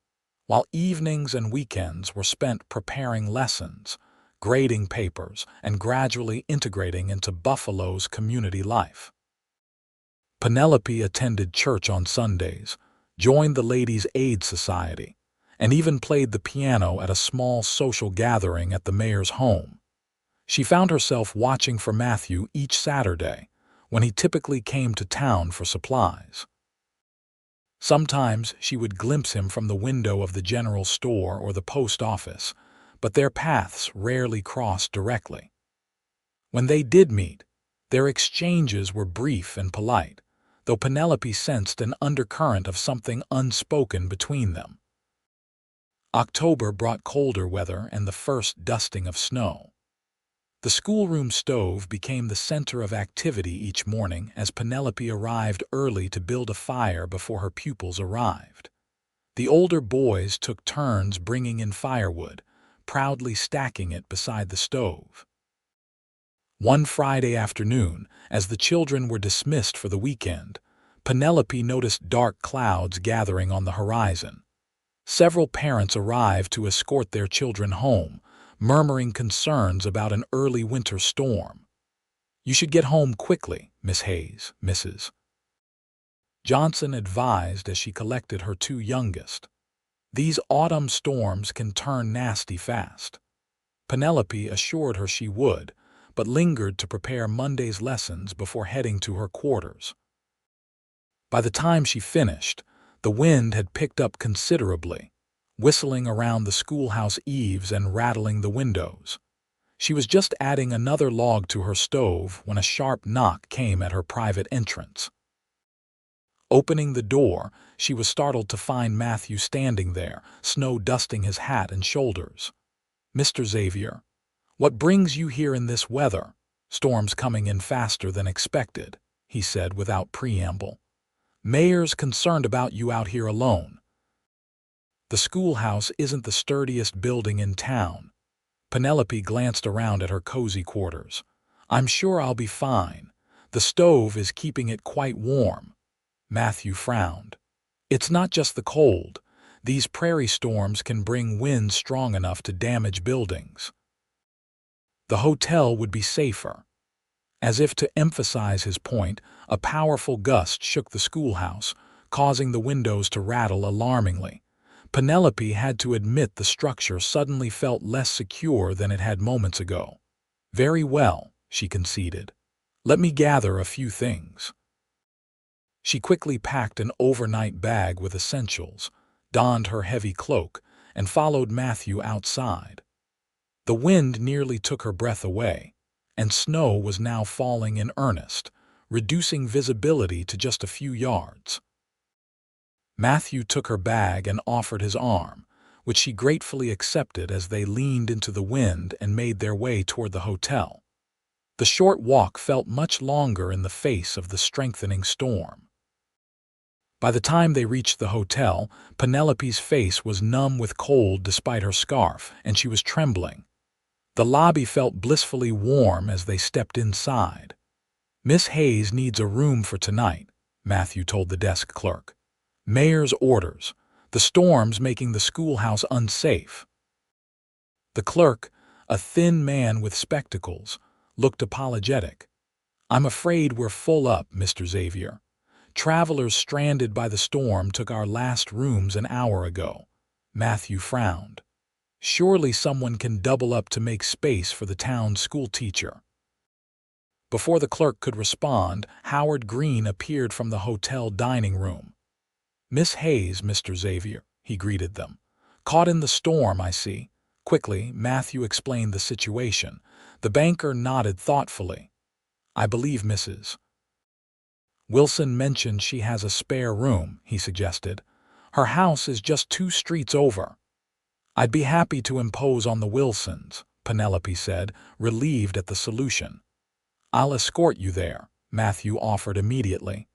while evenings and weekends were spent preparing lessons, grading papers, and gradually integrating into Buffalo's community life. Penelope attended church on Sundays, joined the Ladies' Aid Society, and even played the piano at a small social gathering at the mayor's home. She found herself watching for Matthew each Saturday, when he typically came to town for supplies. Sometimes she would glimpse him from the window of the general store or the post office, but their paths rarely crossed directly. When they did meet, their exchanges were brief and polite, though Penelope sensed an undercurrent of something unspoken between them. October brought colder weather and the first dusting of snow. The schoolroom stove became the center of activity each morning as Penelope arrived early to build a fire before her pupils arrived. The older boys took turns bringing in firewood, proudly stacking it beside the stove. One Friday afternoon, as the children were dismissed for the weekend, Penelope noticed dark clouds gathering on the horizon. Several parents arrived to escort their children home, murmuring concerns about an early winter storm. "You should get home quickly, Miss Hayes," Mrs. Johnson advised as she collected her two youngest. "These autumn storms can turn nasty fast." Penelope assured her she would, but lingered to prepare Monday's lessons before heading to her quarters. By the time she finished, the wind had picked up considerably, whistling around the schoolhouse eaves and rattling the windows. She was just adding another log to her stove when a sharp knock came at her private entrance. Opening the door, she was startled to find Matthew standing there, snow dusting his hat and shoulders. "Mr. Xavier, what brings you here in this weather? Storms coming in faster than expected," he said without preamble. "Mayor's concerned about you out here alone." The schoolhouse isn't the sturdiest building in town. Penelope glanced around at her cozy quarters. "I'm sure I'll be fine. The stove is keeping it quite warm." Matthew frowned. "It's not just the cold. These prairie storms can bring winds strong enough to damage buildings. The hotel would be safer." As if to emphasize his point, a powerful gust shook the schoolhouse, causing the windows to rattle alarmingly. Penelope had to admit the structure suddenly felt less secure than it had moments ago. "Very well," she conceded. "Let me gather a few things." She quickly packed an overnight bag with essentials, donned her heavy cloak, and followed Matthew outside. The wind nearly took her breath away, and snow was now falling in earnest, reducing visibility to just a few yards. Matthew took her bag and offered his arm, which she gratefully accepted as they leaned into the wind and made their way toward the hotel. The short walk felt much longer in the face of the strengthening storm. By the time they reached the hotel, Penelope's face was numb with cold despite her scarf, and she was trembling. The lobby felt blissfully warm as they stepped inside. "Miss Hayes needs a room for tonight," Matthew told the desk clerk. "Mayor's orders. The storm's making the schoolhouse unsafe." The clerk, a thin man with spectacles, looked apologetic. "I'm afraid we're full up, Mr. Xavier. Travelers stranded by the storm took our last rooms an hour ago." Matthew frowned. "Surely someone can double up to make space for the town's schoolteacher." Before the clerk could respond, Howard Green appeared from the hotel dining room. "Miss Hayes, Mr. Xavier," he greeted them. "Caught in the storm, I see." Quickly, Matthew explained the situation. The banker nodded thoughtfully. "I believe Mrs. Wilson mentioned she has a spare room," he suggested. "Her house is just 2 streets over." "I'd be happy to impose on the Wilsons," Penelope said, relieved at the solution. "I'll escort you there," Matthew offered immediately.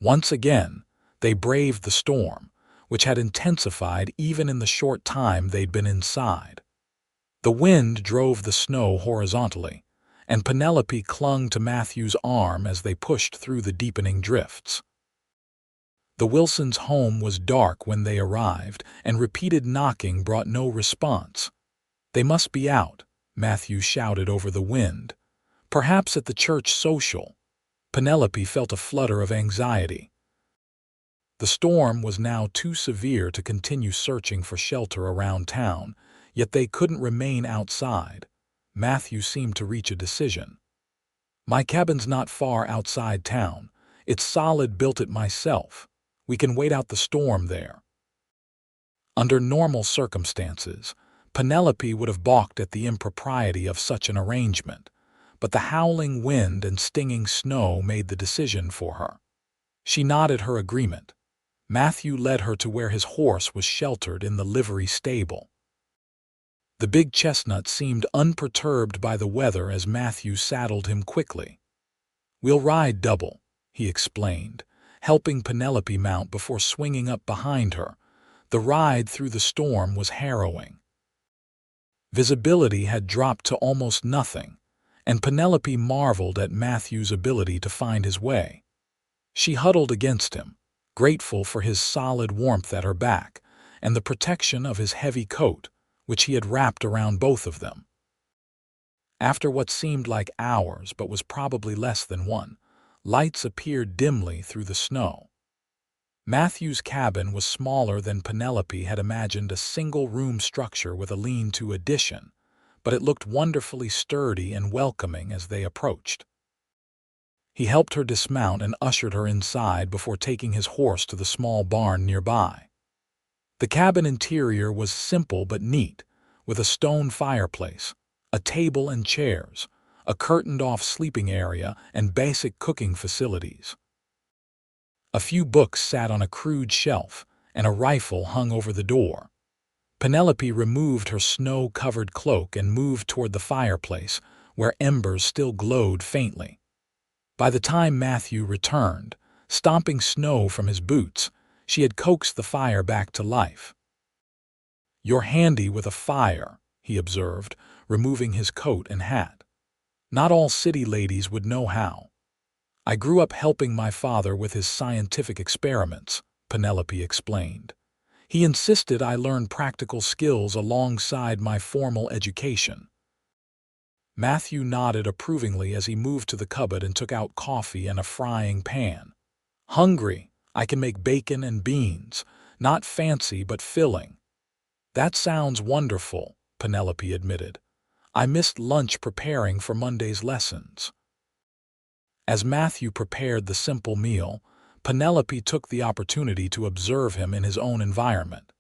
Once again, they braved the storm, which had intensified even in the short time they'd been inside. The wind drove the snow horizontally, and Penelope clung to Matthew's arm as they pushed through the deepening drifts. The Wilsons' home was dark when they arrived, and repeated knocking brought no response. "They must be out," Matthew shouted over the wind. "Perhaps at the church social." Penelope felt a flutter of anxiety. The storm was now too severe to continue searching for shelter around town, yet they couldn't remain outside. Matthew seemed to reach a decision. "My cabin's not far outside town. It's solid, built it myself. We can wait out the storm there." Under normal circumstances, Penelope would have balked at the impropriety of such an arrangement, but the howling wind and stinging snow made the decision for her. She nodded her agreement. Matthew led her to where his horse was sheltered in the livery stable. The big chestnut seemed unperturbed by the weather as Matthew saddled him quickly. "We'll ride double," he explained, helping Penelope mount before swinging up behind her. The ride through the storm was harrowing. Visibility had dropped to almost nothing, and Penelope marveled at Matthew's ability to find his way. She huddled against him, grateful for his solid warmth at her back and the protection of his heavy coat, which he had wrapped around both of them. After what seemed like hours but was probably less than one, lights appeared dimly through the snow. Matthew's cabin was smaller than Penelope had imagined, a single-room structure with a lean-to addition, but it looked wonderfully sturdy and welcoming as they approached. He helped her dismount and ushered her inside before taking his horse to the small barn nearby. The cabin interior was simple but neat, with a stone fireplace, a table and chairs, a curtained-off sleeping area, and basic cooking facilities. A few books sat on a crude shelf, and a rifle hung over the door. Penelope removed her snow-covered cloak and moved toward the fireplace, where embers still glowed faintly. By the time Matthew returned, stomping snow from his boots, she had coaxed the fire back to life. "You're handy with a fire," he observed, removing his coat and hat. "Not all city ladies would know how." "I grew up helping my father with his scientific experiments," Penelope explained. "He insisted I learn practical skills alongside my formal education." Matthew nodded approvingly as he moved to the cupboard and took out coffee and a frying pan. "Hungry? I can make bacon and beans. Not fancy but filling." "That sounds wonderful," Penelope admitted. "I missed lunch preparing for Monday's lessons." As Matthew prepared the simple meal, Penelope took the opportunity to observe him in his own environment.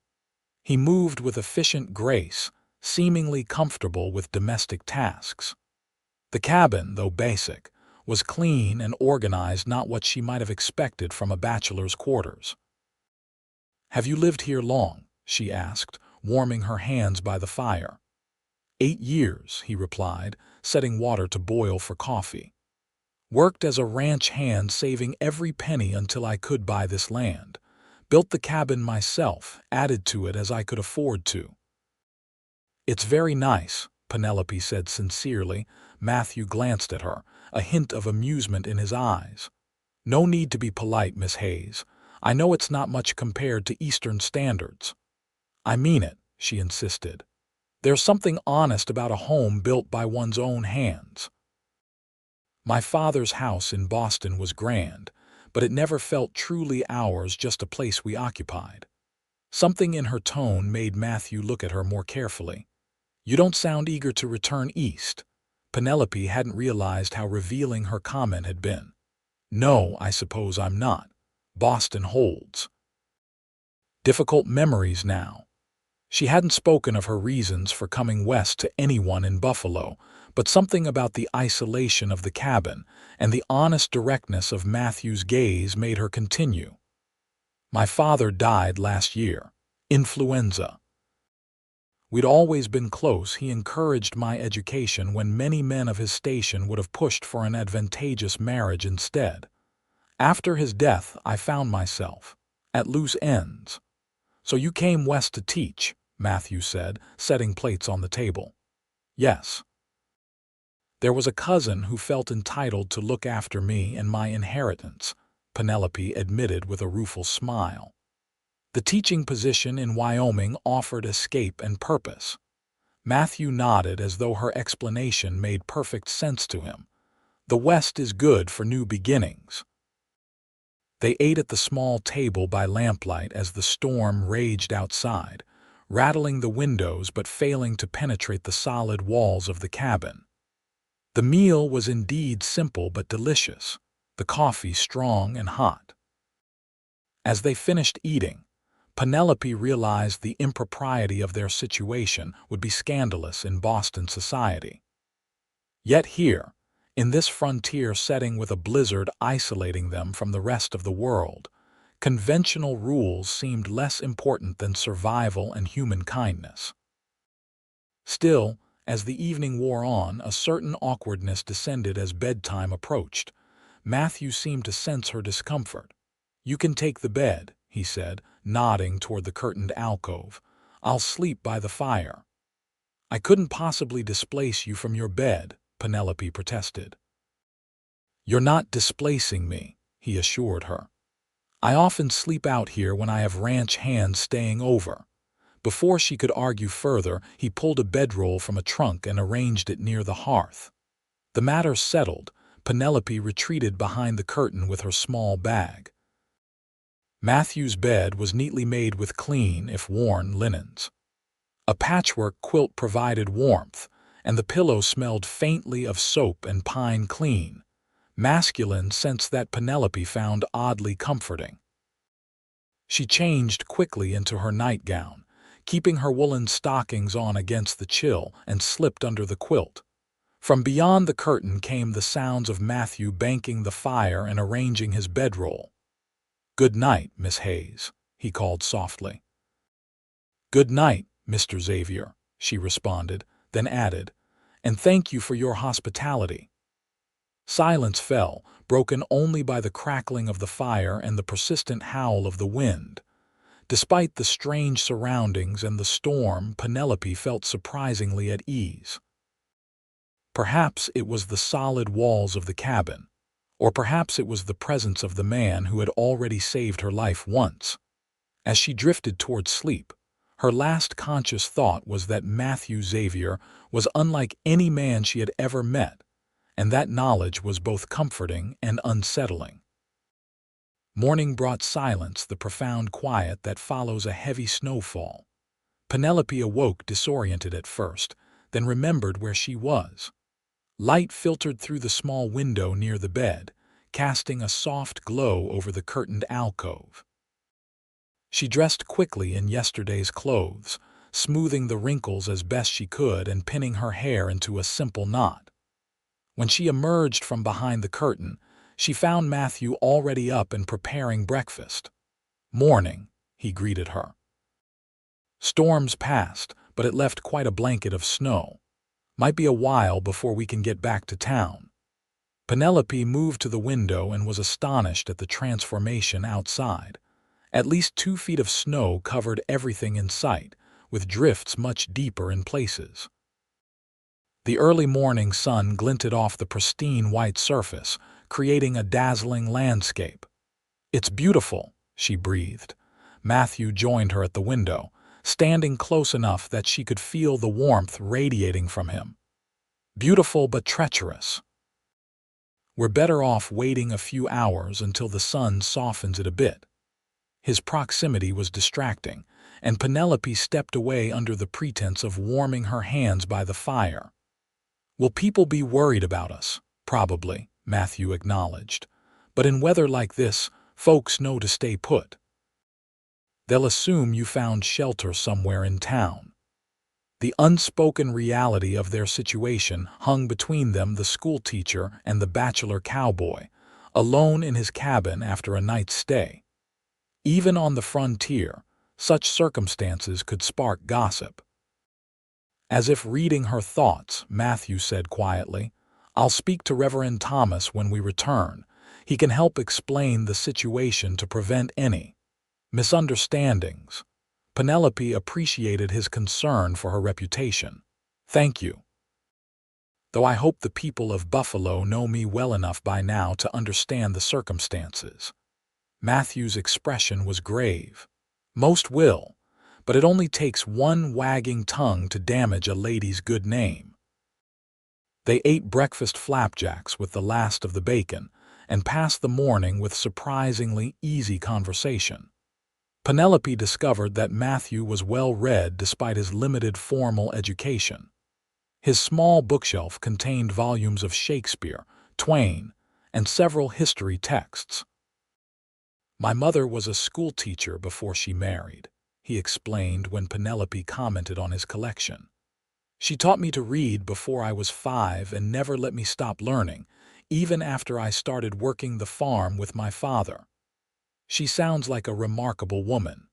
He moved with efficient grace, seemingly comfortable with domestic tasks. The cabin, though basic, was clean and organized, not what she might have expected from a bachelor's quarters. "Have you lived here long?" she asked, warming her hands by the fire. 8 years, he replied, setting water to boil for coffee. "Worked as a ranch hand, saving every penny until I could buy this land. Built the cabin myself, added to it as I could afford to." "It's very nice," Penelope said sincerely. Matthew glanced at her, a hint of amusement in his eyes. "No need to be polite, Miss Hayes. I know it's not much compared to Eastern standards." "I mean it," she insisted. "There's something honest about a home built by one's own hands. My father's house in Boston was grand, but it never felt truly ours, just a place we occupied." Something in her tone made Matthew look at her more carefully. "You don't sound eager to return east." Penelope hadn't realized how revealing her comment had been. "No, I suppose I'm not. Boston holds difficult memories now." She hadn't spoken of her reasons for coming west to anyone in Buffalo, but something about the isolation of the cabin and the honest directness of Matthew's gaze made her continue. "My father died last year. Influenza. We'd always been close. He encouraged my education when many men of his station would have pushed for an advantageous marriage instead. After his death, I found myself at loose ends." "So you came west to teach," Matthew said, setting plates on the table. "Yes. There was a cousin who felt entitled to look after me and my inheritance," Penelope admitted with a rueful smile. "The teaching position in Wyoming offered escape and purpose." Matthew nodded as though her explanation made perfect sense to him. "The West is good for new beginnings." They ate at the small table by lamplight as the storm raged outside, rattling the windows but failing to penetrate the solid walls of the cabin. The meal was indeed simple but delicious, the coffee strong and hot. As they finished eating, Penelope realized the impropriety of their situation would be scandalous in Boston society. Yet here, in this frontier setting with a blizzard isolating them from the rest of the world, conventional rules seemed less important than survival and human kindness. Still, as the evening wore on, a certain awkwardness descended as bedtime approached. Matthew seemed to sense her discomfort. "You can take the bed," he said, nodding toward the curtained alcove. "I'll sleep by the fire." "I couldn't possibly displace you from your bed," Penelope protested. "You're not displacing me," he assured her. "I often sleep out here when I have ranch hands staying over." Before she could argue further, he pulled a bedroll from a trunk and arranged it near the hearth. The matter settled, Penelope retreated behind the curtain with her small bag. Matthew's bed was neatly made with clean, if worn, linens. A patchwork quilt provided warmth, and the pillow smelled faintly of soap and pine clean, masculine scents that Penelope found oddly comforting. She changed quickly into her nightgown, keeping her woolen stockings on against the chill, and slipped under the quilt. From beyond the curtain came the sounds of Matthew banking the fire and arranging his bedroll. "Good night, Miss Hayes," he called softly. "Good night, Mr. Xavier," she responded, then added, "and thank you for your hospitality." Silence fell, broken only by the crackling of the fire and the persistent howl of the wind. Despite the strange surroundings and the storm, Penelope felt surprisingly at ease. Perhaps it was the solid walls of the cabin, or perhaps it was the presence of the man who had already saved her life once. As she drifted toward sleep, her last conscious thought was that Matthew Xavier was unlike any man she had ever met, and that knowledge was both comforting and unsettling. Morning brought silence, the profound quiet that follows a heavy snowfall. Penelope awoke disoriented at first, then remembered where she was. Light filtered through the small window near the bed, casting a soft glow over the curtained alcove. She dressed quickly in yesterday's clothes, smoothing the wrinkles as best she could and pinning her hair into a simple knot. When she emerged from behind the curtain, she found Matthew already up and preparing breakfast. "Morning," he greeted her. "Storms passed, but it left quite a blanket of snow. Might be a while before we can get back to town." Penelope moved to the window and was astonished at the transformation outside. At least 2 feet of snow covered everything in sight, with drifts much deeper in places. The early morning sun glinted off the pristine white surface, creating a dazzling landscape. "It's beautiful," she breathed. Matthew joined her at the window, standing close enough that she could feel the warmth radiating from him. "Beautiful but treacherous. We're better off waiting a few hours until the sun softens it a bit." His proximity was distracting, and Penelope stepped away under the pretense of warming her hands by the fire. "Will people be worried about us?" "Probably," Matthew acknowledged. "But in weather like this, folks know to stay put." They'll assume you found shelter somewhere in town. The unspoken reality of their situation hung between them, the schoolteacher and the bachelor cowboy, alone in his cabin after a night's stay. Even on the frontier, such circumstances could spark gossip. As if reading her thoughts, Matthew said quietly, "I'll speak to Reverend Thomas when we return. He can help explain the situation to prevent any misunderstandings." Penelope appreciated his concern for her reputation. "Thank you. Though I hope the people of Buffalo know me well enough by now to understand the circumstances." Matthew's expression was grave. "Most will, but it only takes one wagging tongue to damage a lady's good name." They ate breakfast flapjacks with the last of the bacon and passed the morning with surprisingly easy conversation. Penelope discovered that Matthew was well-read despite his limited formal education. His small bookshelf contained volumes of Shakespeare, Twain, and several history texts. "My mother was a schoolteacher before she married," he explained when Penelope commented on his collection. "She taught me to read before I was 5 and never let me stop learning, even after I started working the farm with my father. She sounds like a remarkable woman."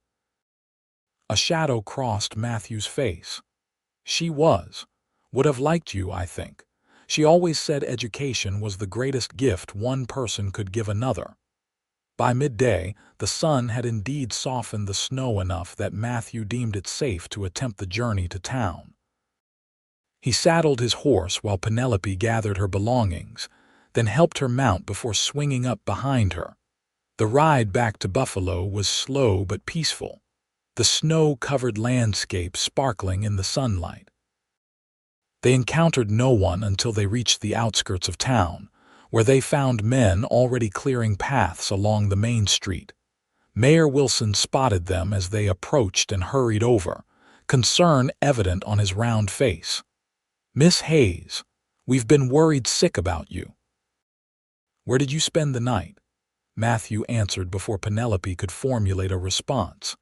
A shadow crossed Matthew's face. "She would have liked you, I think. She always said education was the greatest gift one person could give another." By midday, the sun had indeed softened the snow enough that Matthew deemed it safe to attempt the journey to town. He saddled his horse while Penelope gathered her belongings, then helped her mount before swinging up behind her. The ride back to Buffalo was slow but peaceful, the snow-covered landscape sparkling in the sunlight. They encountered no one until they reached the outskirts of town, where they found men already clearing paths along the main street. Mayor Wilson spotted them as they approached and hurried over, concern evident on his round face. "Miss Hayes, we've been worried sick about you." "Where did you spend the night?" Matthew answered before Penelope could formulate a response.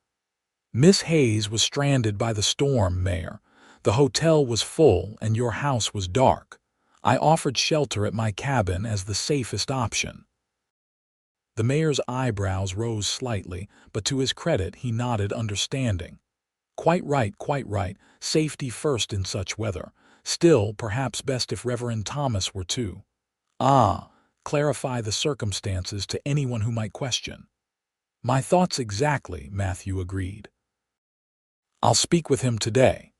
"Miss Hayes was stranded by the storm, Mayor. The hotel was full and your house was dark. I offered shelter at my cabin as the safest option." The mayor's eyebrows rose slightly, but to his credit he nodded understanding. Quite right. Safety first in such weather. Still, perhaps best if Reverend Thomas were too. Clarify the circumstances to anyone who might question." "My thoughts exactly," Matthew agreed. "I'll speak with him today."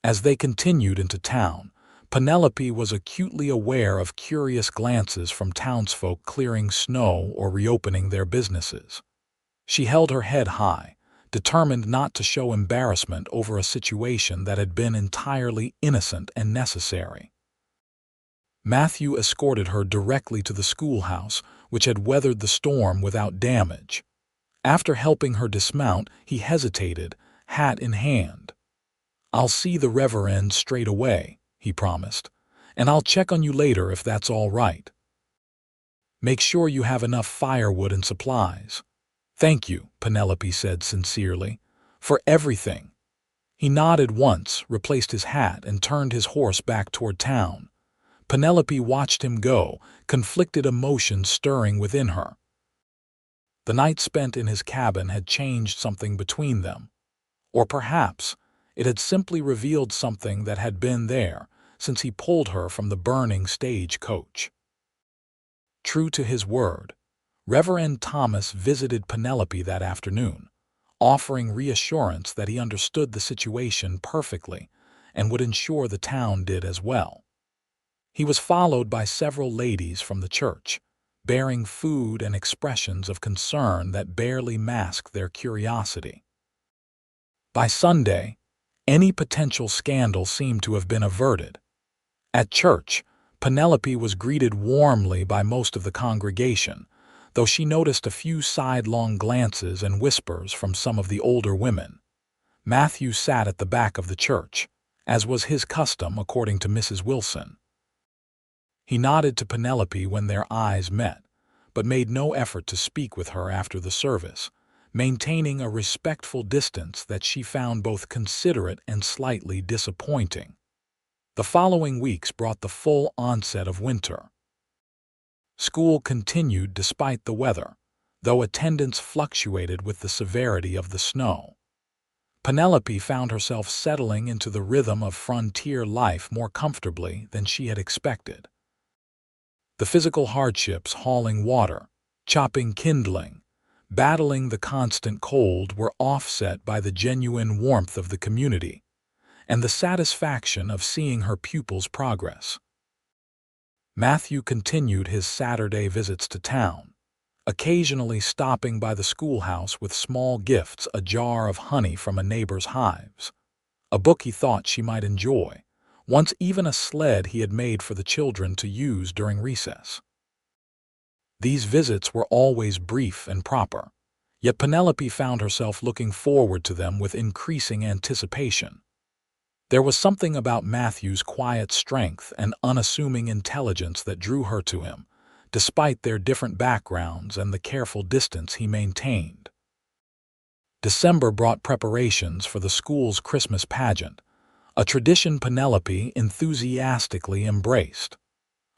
As they continued into town, Penelope was acutely aware of curious glances from townsfolk clearing snow or reopening their businesses. She held her head high, determined not to show embarrassment over a situation that had been entirely innocent and necessary. Matthew escorted her directly to the schoolhouse, which had weathered the storm without damage. After helping her dismount, he hesitated, hat in hand. "I'll see the Reverend straight away," he promised, "and I'll check on you later if that's all right. Make sure you have enough firewood and supplies." "Thank you," Penelope said sincerely, "for everything." He nodded once, replaced his hat, and turned his horse back toward town. Penelope watched him go, conflicted emotions stirring within her. The night spent in his cabin had changed something between them. Or perhaps it had simply revealed something that had been there since he pulled her from the burning stagecoach. True to his word, Reverend Thomas visited Penelope that afternoon, offering reassurance that he understood the situation perfectly and would ensure the town did as well. He was followed by several ladies from the church, bearing food and expressions of concern that barely masked their curiosity. By Sunday, any potential scandal seemed to have been averted. At church, Penelope was greeted warmly by most of the congregation, though she noticed a few sidelong glances and whispers from some of the older women. Matthew sat at the back of the church, as was his custom according to Mrs. Wilson. He nodded to Penelope when their eyes met, but made no effort to speak with her after the service, maintaining a respectful distance that she found both considerate and slightly disappointing. The following weeks brought the full onset of winter. School continued despite the weather, though attendance fluctuated with the severity of the snow. Penelope found herself settling into the rhythm of frontier life more comfortably than she had expected. The physical hardships hauling water, chopping kindling, battling the constant cold were offset by the genuine warmth of the community and the satisfaction of seeing her pupils' progress. Matthew continued his Saturday visits to town, occasionally stopping by the schoolhouse with small gifts, a jar of honey from a neighbor's hives, a book he thought she might enjoy, once even a sled he had made for the children to use during recess. These visits were always brief and proper, yet Penelope found herself looking forward to them with increasing anticipation. There was something about Matthew's quiet strength and unassuming intelligence that drew her to him, despite their different backgrounds and the careful distance he maintained. December brought preparations for the school's Christmas pageant, a tradition Penelope enthusiastically embraced.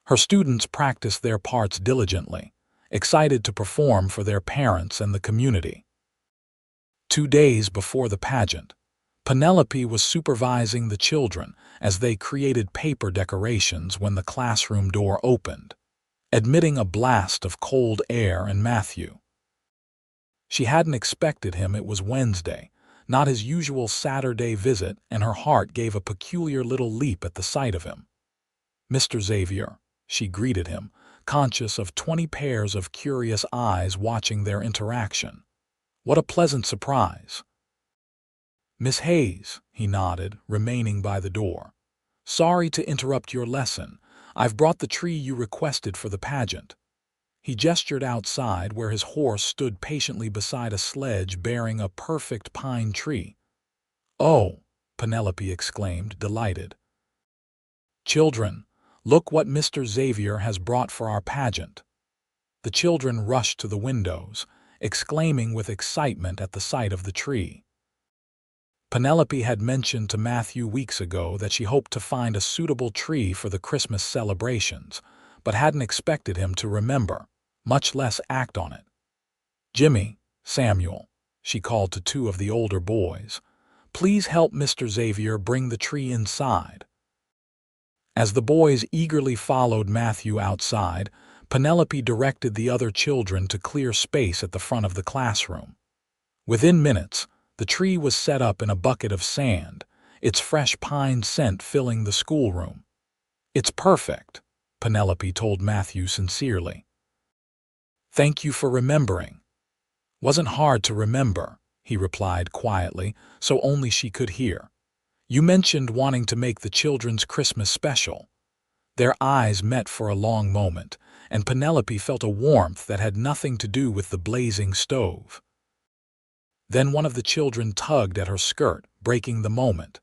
Her students practiced their parts diligently, excited to perform for their parents and the community. 2 days before the pageant, Penelope was supervising the children as they created paper decorations when the classroom door opened, admitting a blast of cold air and Matthew. She hadn't expected him. It was Wednesday, not his usual Saturday visit, and her heart gave a peculiar little leap at the sight of him. "Mr. Xavier," she greeted him, conscious of 20 pairs of curious eyes watching their interaction. "What a pleasant surprise." "Miss Hayes," he nodded, remaining by the door. "Sorry to interrupt your lesson. I've brought the tree you requested for the pageant." He gestured outside where his horse stood patiently beside a sledge bearing a perfect pine tree. "Oh," Penelope exclaimed, delighted. "Children, look what Mr. Xavier has brought for our pageant." The children rushed to the windows, exclaiming with excitement at the sight of the tree. Penelope had mentioned to Matthew weeks ago that she hoped to find a suitable tree for the Christmas celebrations, but hadn't expected him to remember, much less act on it. "Jimmy, Samuel," she called to 2 of the older boys, "please help Mr. Xavier bring the tree inside." As the boys eagerly followed Matthew outside, Penelope directed the other children to clear space at the front of the classroom. Within minutes, the tree was set up in a bucket of sand, its fresh pine scent filling the schoolroom. "It's perfect," Penelope told Matthew sincerely. "Thank you for remembering." "Wasn't hard to remember," he replied quietly, so only she could hear. "You mentioned wanting to make the children's Christmas special." Their eyes met for a long moment, and Penelope felt a warmth that had nothing to do with the blazing stove. Then one of the children tugged at her skirt, breaking the moment.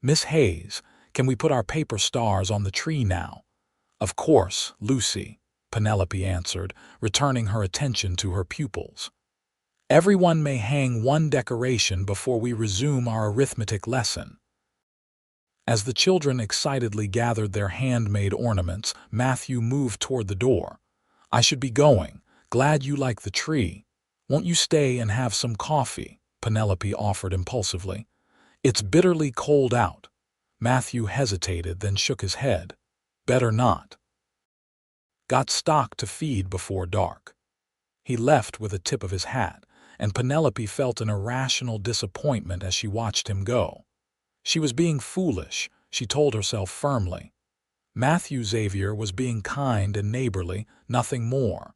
"Miss Hayes, can we put our paper stars on the tree now?" "Of course, Lucy," Penelope answered, returning her attention to her pupils. "Everyone may hang one decoration before we resume our arithmetic lesson." As the children excitedly gathered their handmade ornaments, Matthew moved toward the door. "I should be going. Glad you like the tree. Won't you stay and have some coffee?" Penelope offered impulsively. "It's bitterly cold out." Matthew hesitated, then shook his head. "Better not." Got stock to feed before dark. He left with a tip of his hat, and Penelope felt an irrational disappointment as she watched him go. She was being foolish, she told herself firmly. Matthew Xavier was being kind and neighborly, nothing more.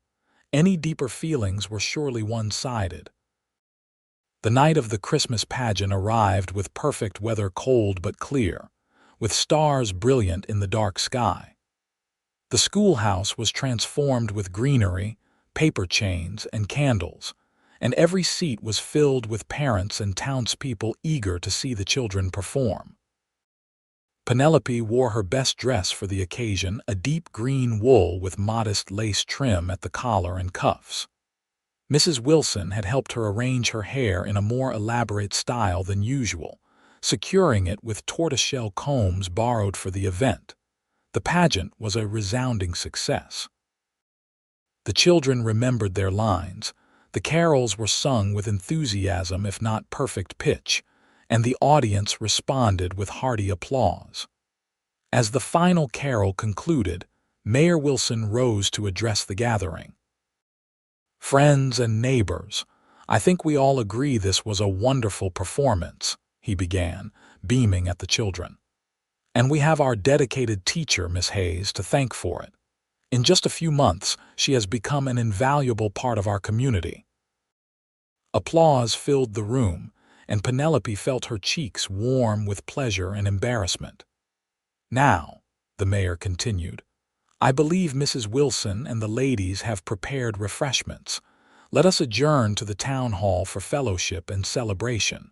Any deeper feelings were surely one-sided. The night of the Christmas pageant arrived with perfect weather, cold but clear, with stars brilliant in the dark sky. The schoolhouse was transformed with greenery, paper chains, and candles, and every seat was filled with parents and townspeople eager to see the children perform. Penelope wore her best dress for the occasion, a deep green wool with modest lace trim at the collar and cuffs. Mrs. Wilson had helped her arrange her hair in a more elaborate style than usual, securing it with tortoiseshell combs borrowed for the event. The pageant was a resounding success. The children remembered their lines. The carols were sung with enthusiasm if not perfect pitch, and the audience responded with hearty applause. As the final carol concluded, Mayor Wilson rose to address the gathering. "Friends and neighbors, I think we all agree this was a wonderful performance," he began, beaming at the children. "And we have our dedicated teacher, Miss Hayes, to thank for it. In just a few months, she has become an invaluable part of our community." Applause filled the room, and Penelope felt her cheeks warm with pleasure and embarrassment. "Now," the mayor continued, "I believe Mrs. Wilson and the ladies have prepared refreshments. Let us adjourn to the town hall for fellowship and celebration."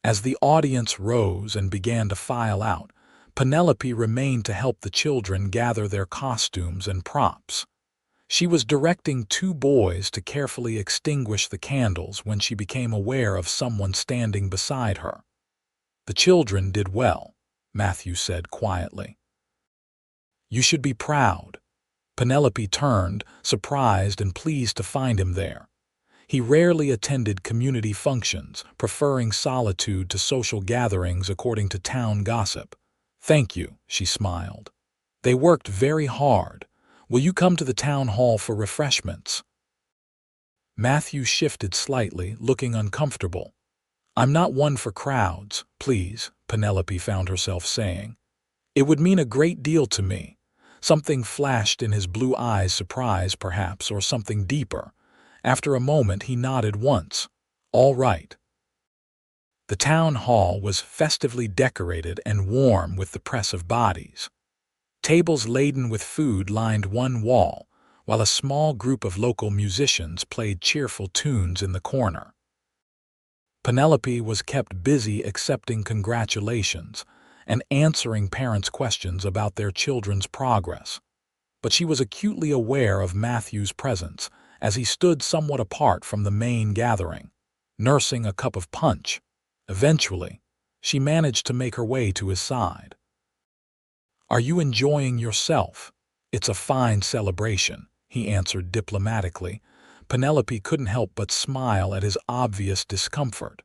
As the audience rose and began to file out, Penelope remained to help the children gather their costumes and props. She was directing two boys to carefully extinguish the candles when she became aware of someone standing beside her. "The children did well," Matthew said quietly. "You should be proud." Penelope turned, surprised and pleased to find him there. He rarely attended community functions, preferring solitude to social gatherings according to town gossip. "Thank you," she smiled. "They worked very hard. Will you come to the town hall for refreshments?" Matthew shifted slightly, looking uncomfortable. "I'm not one for crowds, please," Penelope found herself saying. "It would mean a great deal to me." Something flashed in his blue eyes, surprise perhaps, or something deeper. After a moment he nodded once. "All right." The town hall was festively decorated and warm with the press of bodies. Tables laden with food lined one wall, while a small group of local musicians played cheerful tunes in the corner. Penelope was kept busy accepting congratulations and answering parents' questions about their children's progress. But she was acutely aware of Matthew's presence as he stood somewhat apart from the main gathering, nursing a cup of punch. Eventually, she managed to make her way to his side. "Are you enjoying yourself? It's a fine celebration," he answered diplomatically. Penelope couldn't help but smile at his obvious discomfort.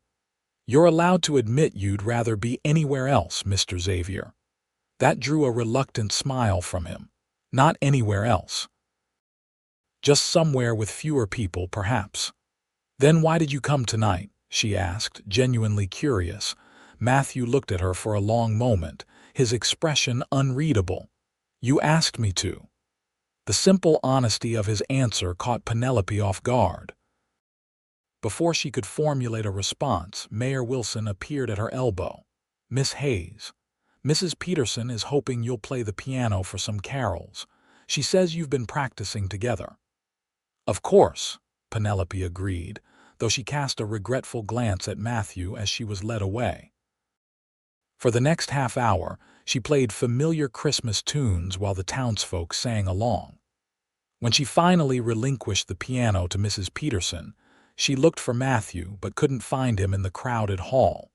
"You're allowed to admit you'd rather be anywhere else, Mr. Xavier." That drew a reluctant smile from him. "Not anywhere else. Just somewhere with fewer people, perhaps." "Then why did you come tonight?" she asked, genuinely curious. Matthew looked at her for a long moment, his expression unreadable. "You asked me to." The simple honesty of his answer caught Penelope off guard. Before she could formulate a response, Mayor Wilson appeared at her elbow. "Miss Hayes, Mrs. Peterson is hoping you'll play the piano for some carols. She says you've been practicing together." "Of course," Penelope agreed, though she cast a regretful glance at Matthew as she was led away. For the next half hour, she played familiar Christmas tunes while the townsfolk sang along. When she finally relinquished the piano to Mrs. Peterson, she looked for Matthew but couldn't find him in the crowded hall.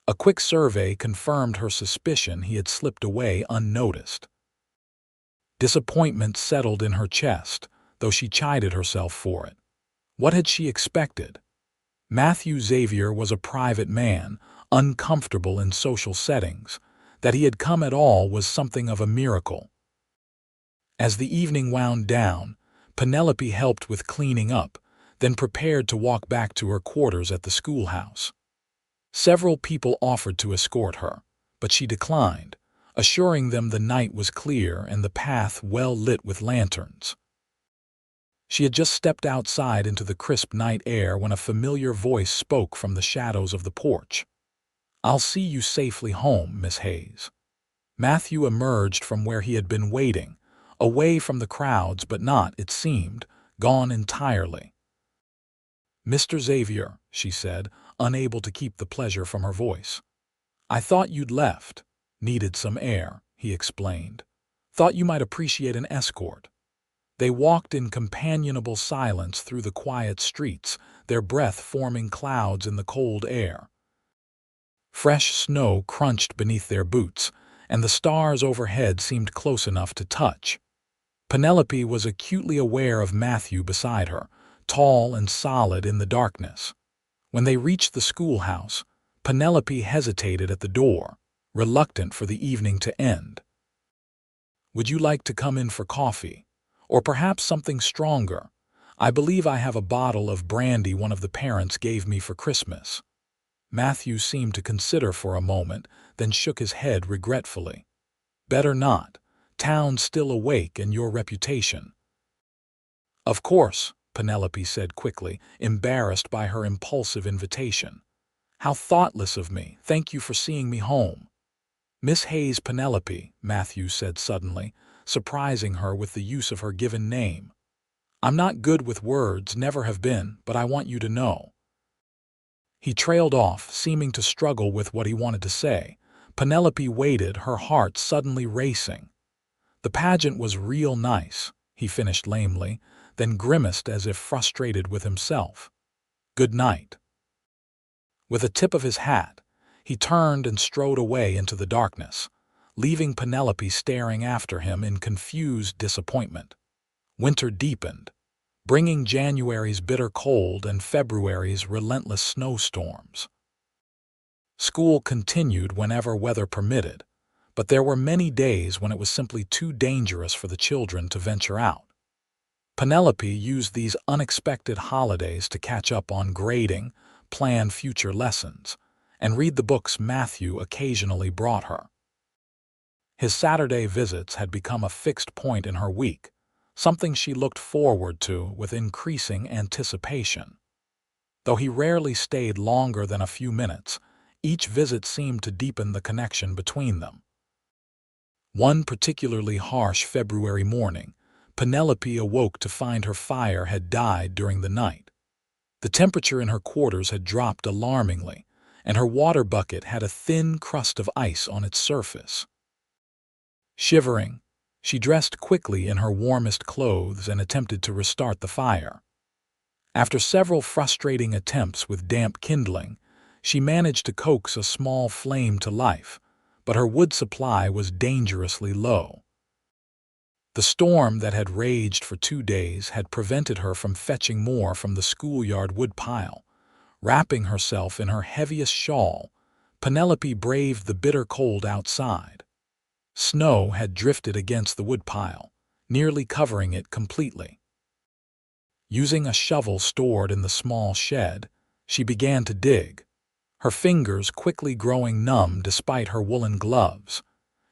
A quick survey confirmed her suspicion he had slipped away unnoticed. Disappointment settled in her chest, though she chided herself for it. What had she expected? Matthew Xavier was a private man, uncomfortable in social settings. That he had come at all was something of a miracle. As the evening wound down, Penelope helped with cleaning up, then prepared to walk back to her quarters at the schoolhouse. Several people offered to escort her, but she declined, assuring them the night was clear and the path well lit with lanterns. She had just stepped outside into the crisp night air when a familiar voice spoke from the shadows of the porch. "I'll see you safely home, Miss Hayes." Matthew emerged from where he had been waiting, away from the crowds but not, it seemed, gone entirely. "Mr. Xavier," she said, unable to keep the pleasure from her voice. "I thought you'd left. Needed some air," he explained. "Thought you might appreciate an escort." They walked in companionable silence through the quiet streets, their breath forming clouds in the cold air. Fresh snow crunched beneath their boots, and the stars overhead seemed close enough to touch. Penelope was acutely aware of Matthew beside her, tall and solid in the darkness. When they reached the schoolhouse, Penelope hesitated at the door, reluctant for the evening to end. "Would you like to come in for coffee? Or perhaps something stronger? I believe I have a bottle of brandy one of the parents gave me for Christmas." Matthew seemed to consider for a moment, then shook his head regretfully. "Better not. Town's still awake and your reputation." "Of course," Penelope said quickly, embarrassed by her impulsive invitation. "How thoughtless of me. Thank you for seeing me home." "Miss Hayes Penelope," Matthew said suddenly, surprising her with the use of her given name. "I'm not good with words, never have been, but I want you to know." He trailed off, seeming to struggle with what he wanted to say. Penelope waited, her heart suddenly racing. "The pageant was real nice," he finished lamely, then grimaced as if frustrated with himself. "Good night." With a tip of his hat, he turned and strode away into the darkness, leaving Penelope staring after him in confused disappointment. Winter deepened, bringing January's bitter cold and February's relentless snowstorms. School continued whenever weather permitted, but there were many days when it was simply too dangerous for the children to venture out. Penelope used these unexpected holidays to catch up on grading, plan future lessons, and read the books Matthew occasionally brought her. His Saturday visits had become a fixed point in her week, something she looked forward to with increasing anticipation. Though he rarely stayed longer than a few minutes, each visit seemed to deepen the connection between them. One particularly harsh February morning, Penelope awoke to find her fire had died during the night. The temperature in her quarters had dropped alarmingly, and her water bucket had a thin crust of ice on its surface. Shivering, she dressed quickly in her warmest clothes and attempted to restart the fire. After several frustrating attempts with damp kindling, she managed to coax a small flame to life, but her wood supply was dangerously low. The storm that had raged for 2 days had prevented her from fetching more from the schoolyard woodpile. Wrapping herself in her heaviest shawl, Penelope braved the bitter cold outside. Snow had drifted against the woodpile, nearly covering it completely. Using a shovel stored in the small shed, she began to dig, her fingers quickly growing numb despite her woolen gloves.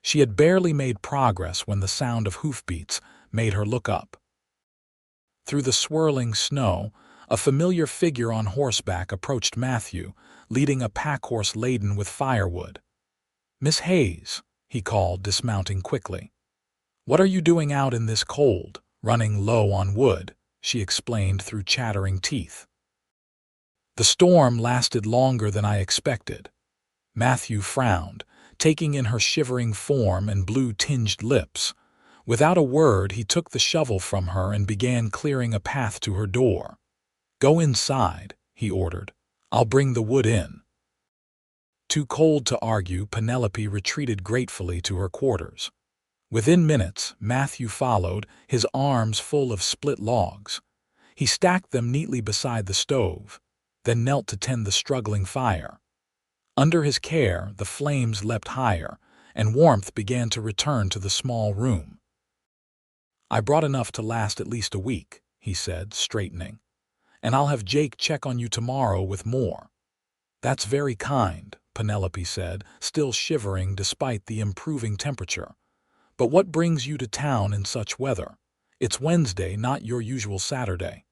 She had barely made progress when the sound of hoofbeats made her look up. Through the swirling snow, a familiar figure on horseback approached Matthew, leading a pack-horse laden with firewood. "Miss Hayes," he called, dismounting quickly. "What are you doing out in this cold, running low on wood?" she explained through chattering teeth. "The storm lasted longer than I expected." Matthew frowned, taking in her shivering form and blue-tinged lips. Without a word, he took the shovel from her and began clearing a path to her door. "Go inside," he ordered. "I'll bring the wood in." Too cold to argue, Penelope retreated gratefully to her quarters. Within minutes, Matthew followed, his arms full of split logs. He stacked them neatly beside the stove, then knelt to tend the struggling fire. Under his care, the flames leapt higher, and warmth began to return to the small room. "I brought enough to last at least a week," he said, straightening. "And I'll have Jake check on you tomorrow with more." "That's very kind," Penelope said, still shivering despite the improving temperature. "But what brings you to town in such weather? It's Wednesday, not your usual Saturday."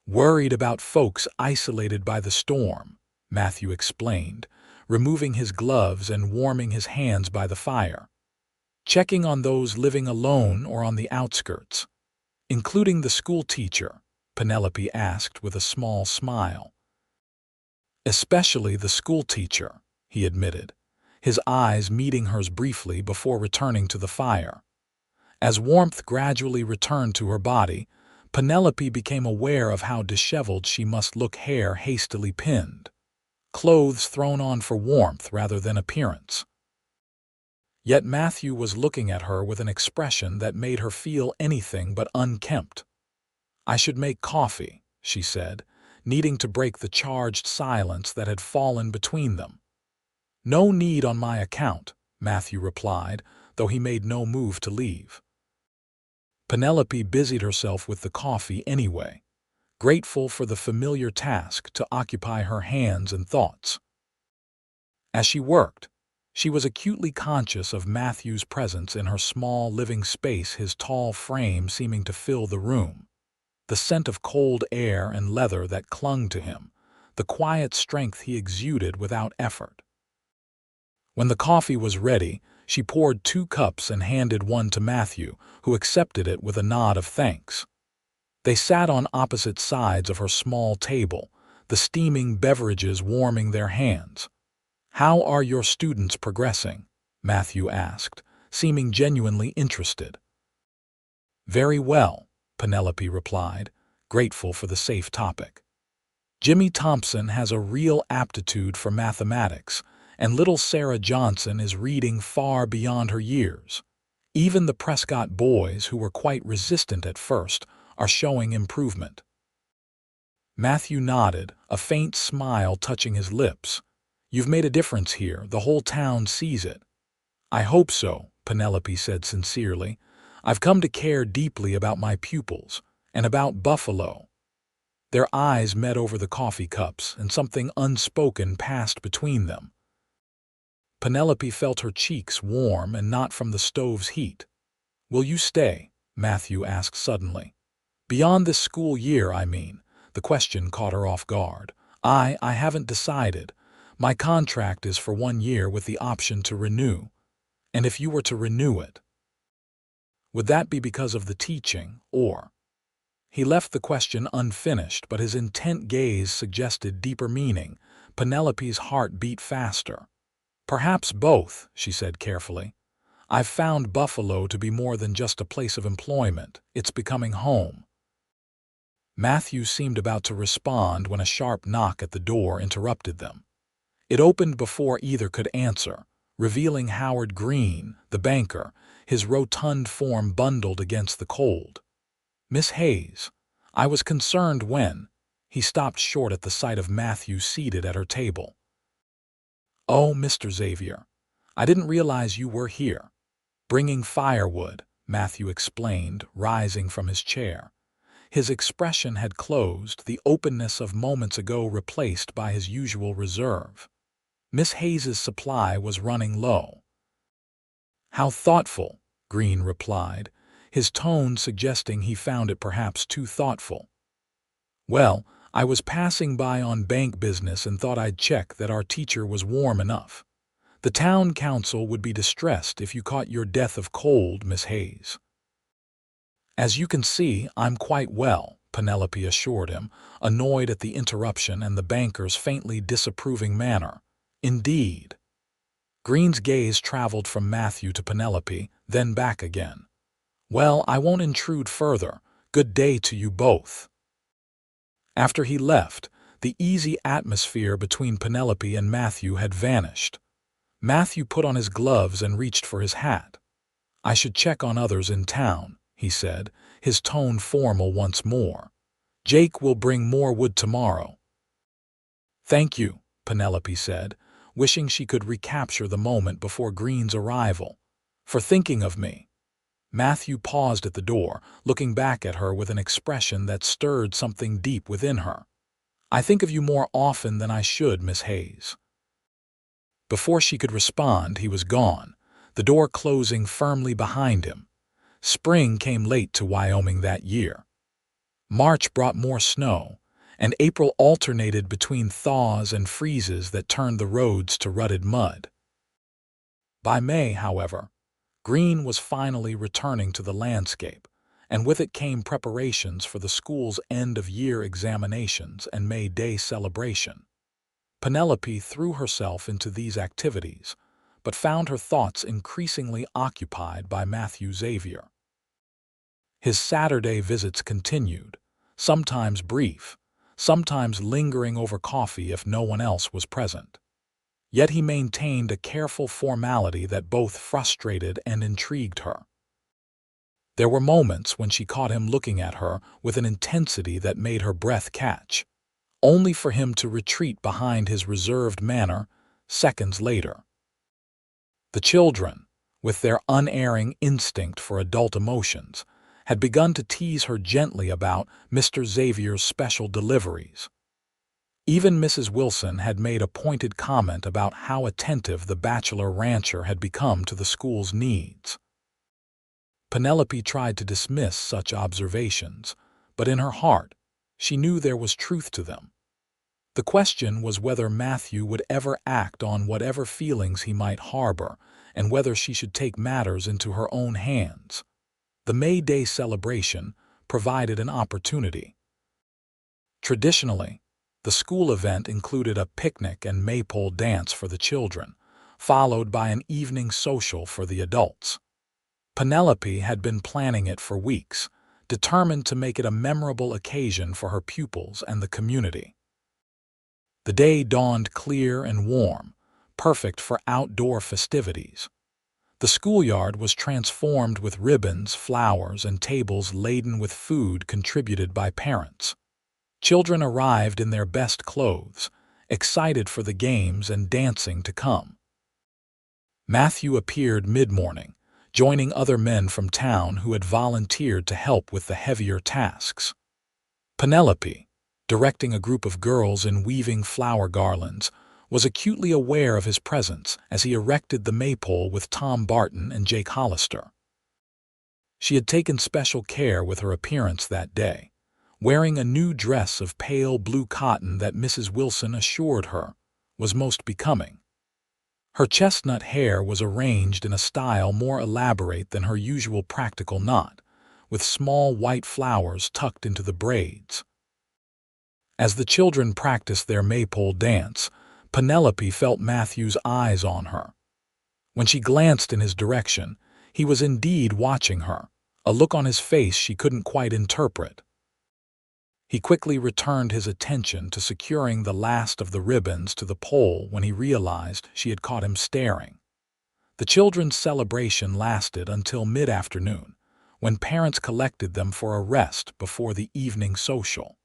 "Worried about folks isolated by the storm," Matthew explained, removing his gloves and warming his hands by the fire. "Checking on those living alone or on the outskirts." "Including the school teacher?" Penelope asked with a small smile. "Especially the school teacher," he admitted, his eyes meeting hers briefly before returning to the fire. As warmth gradually returned to her body, Penelope became aware of how disheveled she must look, hair hastily pinned, clothes thrown on for warmth rather than appearance. Yet Matthew was looking at her with an expression that made her feel anything but unkempt. "I should make coffee," she said, needing to break the charged silence that had fallen between them. "No need on my account," Matthew replied, though he made no move to leave. Penelope busied herself with the coffee anyway, grateful for the familiar task to occupy her hands and thoughts. As she worked, she was acutely conscious of Matthew's presence in her small living space, his tall frame seeming to fill the room, the scent of cold air and leather that clung to him, the quiet strength he exuded without effort. When the coffee was ready, she poured 2 cups and handed one to Matthew, who accepted it with a nod of thanks. They sat on opposite sides of her small table, the steaming beverages warming their hands. "How are your students progressing?" Matthew asked, seeming genuinely interested. "Very well," Penelope replied, grateful for the safe topic. "Jimmy Thompson has a real aptitude for mathematics, and little Sarah Johnson is reading far beyond her years. Even the Prescott boys, who were quite resistant at first, are showing improvement." Matthew nodded, a faint smile touching his lips. "You've made a difference here. The whole town sees it." "I hope so," Penelope said sincerely. "I've come to care deeply about my pupils, and about Buffalo." Their eyes met over the coffee cups, and something unspoken passed between them. Penelope felt her cheeks warm and not from the stove's heat. "Will you stay?" Matthew asked suddenly. "Beyond this school year, I mean." The question caught her off guard. I haven't decided. My contract is for 1 year with the option to renew. And if you were to renew it, would that be because of the teaching, or—" He left the question unfinished, but his intent gaze suggested deeper meaning. Penelope's heart beat faster. "Perhaps both," she said carefully. "I've found Buffalo to be more than just a place of employment. It's becoming home." Matthew seemed about to respond when a sharp knock at the door interrupted them. It opened before either could answer, revealing Howard Green, the banker, his rotund form bundled against the cold. "Miss Hayes, I was concerned when—" He stopped short at the sight of Matthew seated at her table. "Oh, Mr. Xavier, I didn't realize you were here." "Bringing firewood," Matthew explained, rising from his chair. His expression had closed, the openness of moments ago replaced by his usual reserve. Miss Hayes's supply was running low. "How thoughtful," Green replied, his tone suggesting he found it perhaps too thoughtful. "Well, I was passing by on bank business and thought I'd check that our teacher was warm enough. The town council would be distressed if you caught your death of cold, Miss Hayes." "As you can see, I'm quite well," Penelope assured him, annoyed at the interruption and the banker's faintly disapproving manner. "Indeed." Green's gaze traveled from Matthew to Penelope, then back again. "Well, I won't intrude further. Good day to you both." After he left, the easy atmosphere between Penelope and Matthew had vanished. Matthew put on his gloves and reached for his hat. "I should check on others in town," he said, his tone formal once more. "Jake will bring more wood tomorrow." "Thank you," Penelope said, wishing she could recapture the moment before Green's arrival. "For thinking of me." Matthew paused at the door, looking back at her with an expression that stirred something deep within her. "I think of you more often than I should, Miss Hayes." Before she could respond, he was gone, the door closing firmly behind him. Spring came late to Wyoming that year. March brought more snow, and April alternated between thaws and freezes that turned the roads to rutted mud. By May, however, Green was finally returning to the landscape, and with it came preparations for the school's end-of-year examinations and May Day celebration. Penelope threw herself into these activities, but found her thoughts increasingly occupied by Matthew Xavier. His Saturday visits continued, sometimes brief, sometimes lingering over coffee if no one else was present. Yet he maintained a careful formality that both frustrated and intrigued her. There were moments when she caught him looking at her with an intensity that made her breath catch, only for him to retreat behind his reserved manner seconds later. The children, with their unerring instinct for adult emotions, had begun to tease her gently about Mr. Xavier's special deliveries. Even Mrs. Wilson had made a pointed comment about how attentive the bachelor rancher had become to the school's needs. Penelope tried to dismiss such observations, but in her heart, she knew there was truth to them. The question was whether Matthew would ever act on whatever feelings he might harbor, and whether she should take matters into her own hands. The May Day celebration provided an opportunity. Traditionally, the school event included a picnic and maypole dance for the children, followed by an evening social for the adults. Penelope had been planning it for weeks, determined to make it a memorable occasion for her pupils and the community. The day dawned clear and warm, perfect for outdoor festivities. The schoolyard was transformed with ribbons, flowers, and tables laden with food contributed by parents. Children arrived in their best clothes, excited for the games and dancing to come. Matthew appeared mid-morning, joining other men from town who had volunteered to help with the heavier tasks. Penelope, directing a group of girls in weaving flower garlands, was acutely aware of his presence as he erected the maypole with Tom Barton and Jake Hollister. She had taken special care with her appearance that day, wearing a new dress of pale blue cotton that Mrs. Wilson assured her was most becoming. Her chestnut hair was arranged in a style more elaborate than her usual practical knot, with small white flowers tucked into the braids. As the children practiced their maypole dance, Penelope felt Matthew's eyes on her. When she glanced in his direction, he was indeed watching her, a look on his face she couldn't quite interpret. He quickly returned his attention to securing the last of the ribbons to the pole when he realized she had caught him staring. The children's celebration lasted until mid-afternoon, when parents collected them for a rest before the evening social.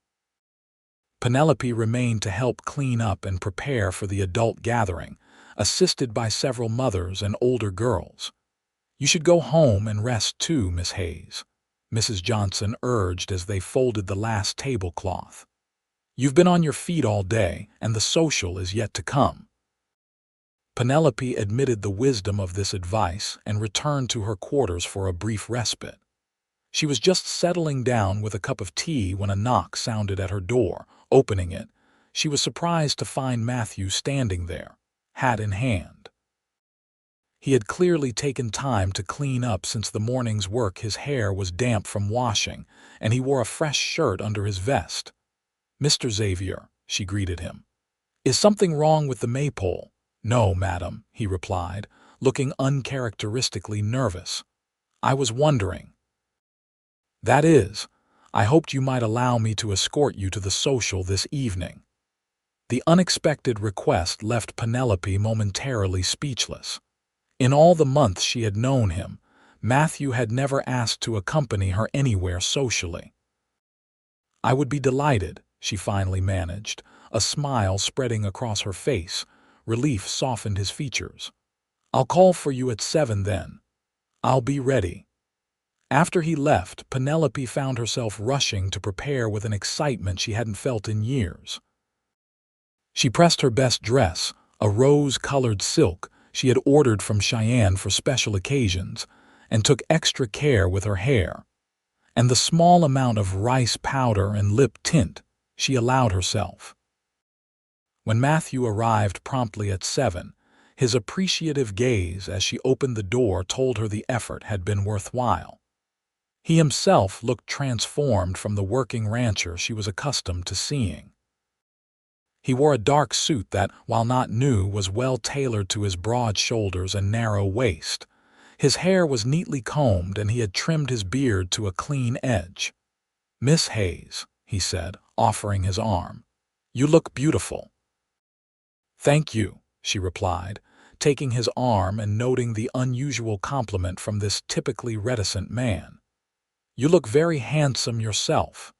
Penelope remained to help clean up and prepare for the adult gathering, assisted by several mothers and older girls. "You should go home and rest too, Miss Hayes," Mrs. Johnson urged as they folded the last tablecloth. "You've been on your feet all day, and the social is yet to come." Penelope admitted the wisdom of this advice and returned to her quarters for a brief respite. She was just settling down with a cup of tea when a knock sounded at her door. Opening it, she was surprised to find Matthew standing there, hat in hand. He had clearly taken time to clean up since the morning's work. His hair was damp from washing, and he wore a fresh shirt under his vest. "Mr. Xavier," she greeted him. "Is something wrong with the maypole?" "No, madam," he replied, looking uncharacteristically nervous. "I was wondering. That is, I hoped you might allow me to escort you to the social this evening." The unexpected request left Penelope momentarily speechless. In all the months she had known him, Matthew had never asked to accompany her anywhere socially. "I would be delighted," she finally managed, a smile spreading across her face. Relief softened his features. "I'll call for you at 7 then. I'll be ready." After he left, Penelope found herself rushing to prepare with an excitement she hadn't felt in years. She pressed her best dress, a rose-colored silk she had ordered from Cheyenne for special occasions, and took extra care with her hair, and the small amount of rice powder and lip tint she allowed herself. When Matthew arrived promptly at 7, his appreciative gaze as she opened the door told her the effort had been worthwhile. He himself looked transformed from the working rancher she was accustomed to seeing. He wore a dark suit that, while not new, was well tailored to his broad shoulders and narrow waist. His hair was neatly combed and he had trimmed his beard to a clean edge. "Miss Hayes," he said, offering his arm, "you look beautiful." "Thank you," she replied, taking his arm and noting the unusual compliment from this typically reticent man. "You look very handsome yourself."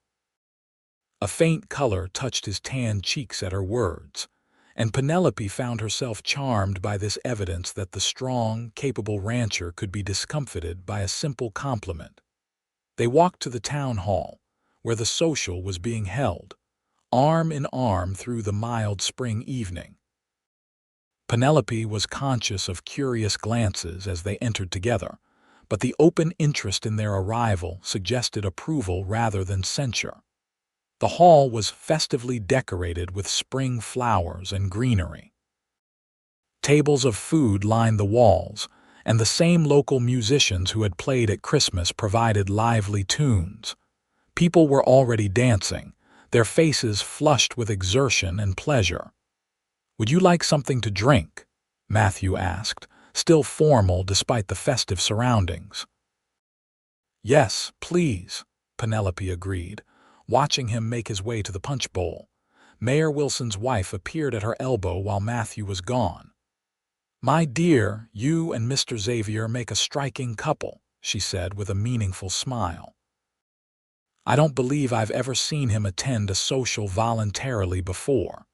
A faint color touched his tanned cheeks at her words, and Penelope found herself charmed by this evidence that the strong, capable rancher could be discomfited by a simple compliment. They walked to the town hall, where the social was being held, arm in arm through the mild spring evening. Penelope was conscious of curious glances as they entered together, but the open interest in their arrival suggested approval rather than censure. The hall was festively decorated with spring flowers and greenery. Tables of food lined the walls, and the same local musicians who had played at Christmas provided lively tunes. People were already dancing, their faces flushed with exertion and pleasure. "Would you like something to drink?" Matthew asked, still formal despite the festive surroundings. "Yes, please," Penelope agreed, watching him make his way to the punch bowl. Mayor Wilson's wife appeared at her elbow while Matthew was gone. "My dear, you and Mr. Xavier make a striking couple," she said with a meaningful smile. "I don't believe I've ever seen him attend a social voluntarily before."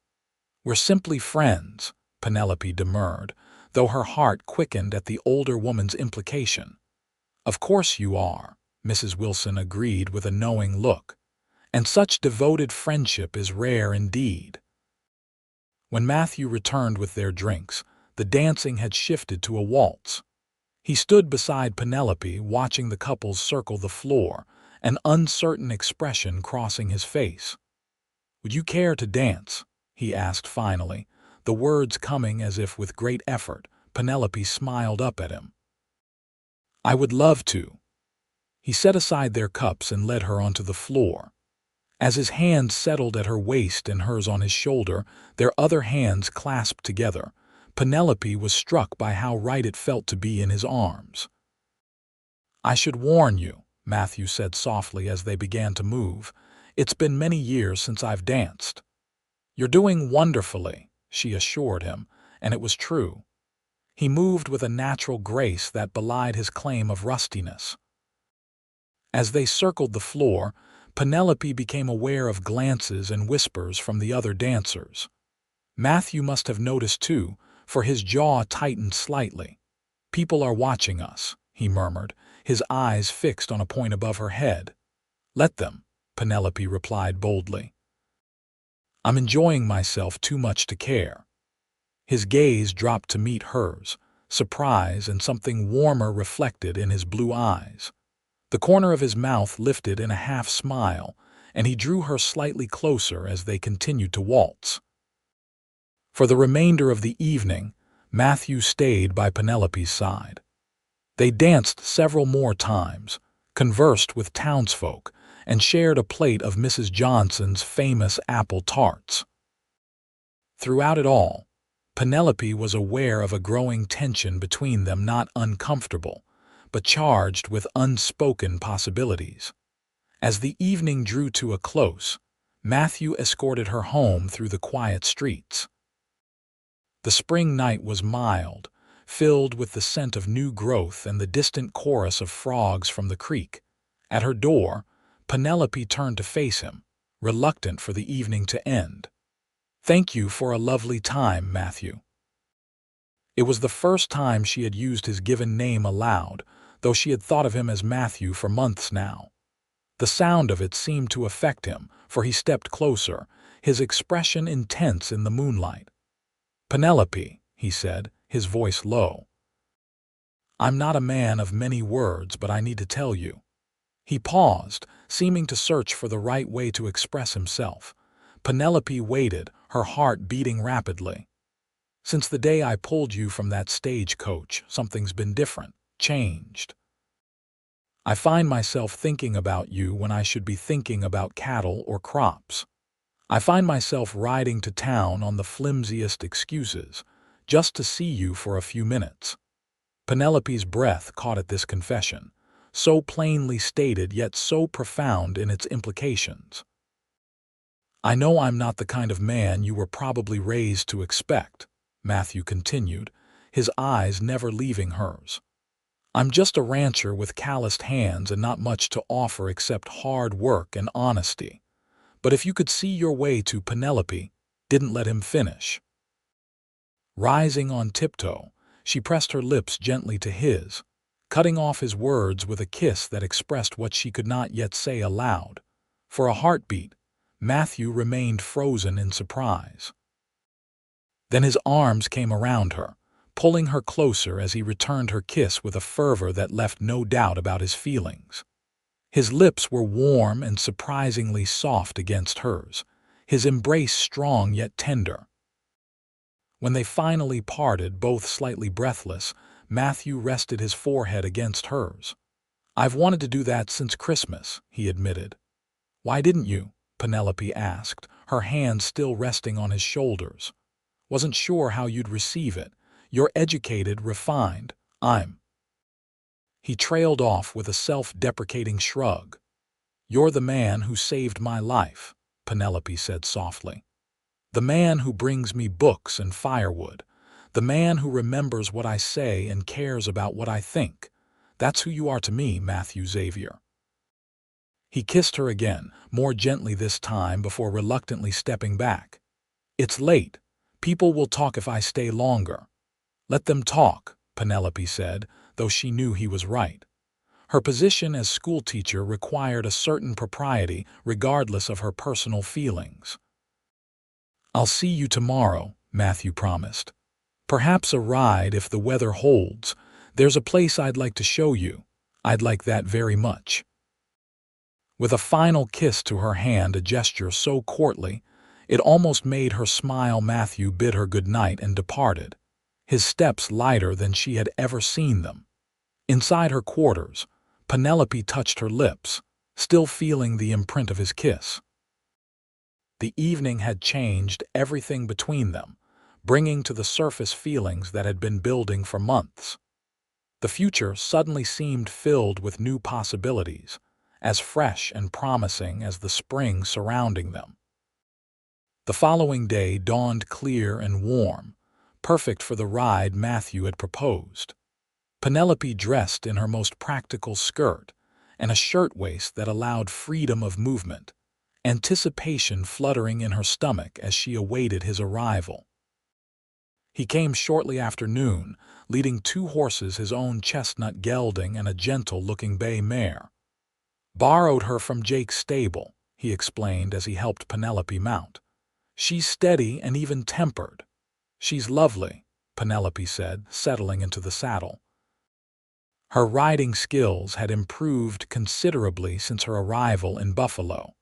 "We're simply friends," Penelope demurred, though her heart quickened at the older woman's implication. "Of course you are," Mrs. Wilson agreed with a knowing look. "And such devoted friendship is rare indeed." When Matthew returned with their drinks, the dancing had shifted to a waltz. He stood beside Penelope, watching the couples circle the floor, an uncertain expression crossing his face. "Would you care to dance?" he asked finally, the words coming as if with great effort. Penelope smiled up at him. "I would love to." He set aside their cups and led her onto the floor. As his hands settled at her waist and hers on his shoulder, their other hands clasped together, Penelope was struck by how right it felt to be in his arms. "I should warn you," Matthew said softly as they began to move. "It's been many years since I've danced." "You're doing wonderfully," she assured him, and it was true. He moved with a natural grace that belied his claim of rustiness. As they circled the floor, Penelope became aware of glances and whispers from the other dancers. Matthew must have noticed too, for his jaw tightened slightly. "People are watching us," he murmured, his eyes fixed on a point above her head. "Let them," Penelope replied boldly. "I'm enjoying myself too much to care." His gaze dropped to meet hers, surprise and something warmer reflected in his blue eyes. The corner of his mouth lifted in a half-smile, and he drew her slightly closer as they continued to waltz. For the remainder of the evening, Matthew stayed by Penelope's side. They danced several more times, conversed with townsfolk, and shared a plate of Mrs. Johnson's famous apple tarts. Throughout it all, Penelope was aware of a growing tension between them, not uncomfortable, but charged with unspoken possibilities. As the evening drew to a close, Matthew escorted her home through the quiet streets. The spring night was mild, filled with the scent of new growth and the distant chorus of frogs from the creek. At her door, Penelope turned to face him, reluctant for the evening to end. "Thank you for a lovely time, Matthew." It was the first time she had used his given name aloud, though she had thought of him as Matthew for months now. The sound of it seemed to affect him, for he stepped closer, his expression intense in the moonlight. "Penelope," he said, his voice low. "I'm not a man of many words, but I need to tell you." He paused, seeming to search for the right way to express himself. Penelope waited, her heart beating rapidly. "Since the day I pulled you from that stagecoach, something's been different, changed. I find myself thinking about you when I should be thinking about cattle or crops. I find myself riding to town on the flimsiest excuses, just to see you for a few minutes." Penelope's breath caught at this confession, so plainly stated yet so profound in its implications. "I know I'm not the kind of man you were probably raised to expect," Matthew continued, his eyes never leaving hers. "I'm just a rancher with calloused hands and not much to offer except hard work and honesty. But if you could see your way to Penelope," didn't let him finish. Rising on tiptoe, she pressed her lips gently to his, cutting off his words with a kiss that expressed what she could not yet say aloud. For a heartbeat, Matthew remained frozen in surprise. Then his arms came around her, pulling her closer as he returned her kiss with a fervor that left no doubt about his feelings. His lips were warm and surprisingly soft against hers, his embrace strong yet tender. When they finally parted, both slightly breathless, Matthew rested his forehead against hers. "I've wanted to do that since Christmas," he admitted. "Why didn't you?" Penelope asked, her hand still resting on his shoulders. "Wasn't sure how you'd receive it. You're educated, refined. I'm—" He trailed off with a self-deprecating shrug. "You're the man who saved my life," Penelope said softly. "The man who brings me books and firewood. The man who remembers what I say and cares about what I think. That's who you are to me, Matthew Xavier." He kissed her again, more gently this time, before reluctantly stepping back. "It's late. People will talk if I stay longer." "Let them talk," Penelope said, though she knew he was right. Her position as schoolteacher required a certain propriety regardless of her personal feelings. "I'll see you tomorrow," Matthew promised. "Perhaps a ride if the weather holds. There's a place I'd like to show you. I'd like that very much." With a final kiss to her hand, a gesture so courtly, it almost made her smile, Matthew bid her good night and departed, his steps lighter than she had ever seen them. Inside her quarters, Penelope touched her lips, still feeling the imprint of his kiss. The evening had changed everything between them, bringing to the surface feelings that had been building for months. The future suddenly seemed filled with new possibilities, as fresh and promising as the spring surrounding them. The following day dawned clear and warm, perfect for the ride Matthew had proposed. Penelope dressed in her most practical skirt and a shirtwaist that allowed freedom of movement, anticipation fluttering in her stomach as she awaited his arrival. He came shortly after noon, leading 2 horses, his own chestnut gelding and a gentle-looking bay mare. "Borrowed her from Jake's stable," he explained as he helped Penelope mount. "She's steady and even-tempered." "She's lovely," Penelope said, settling into the saddle. Her riding skills had improved considerably since her arrival in Buffalo,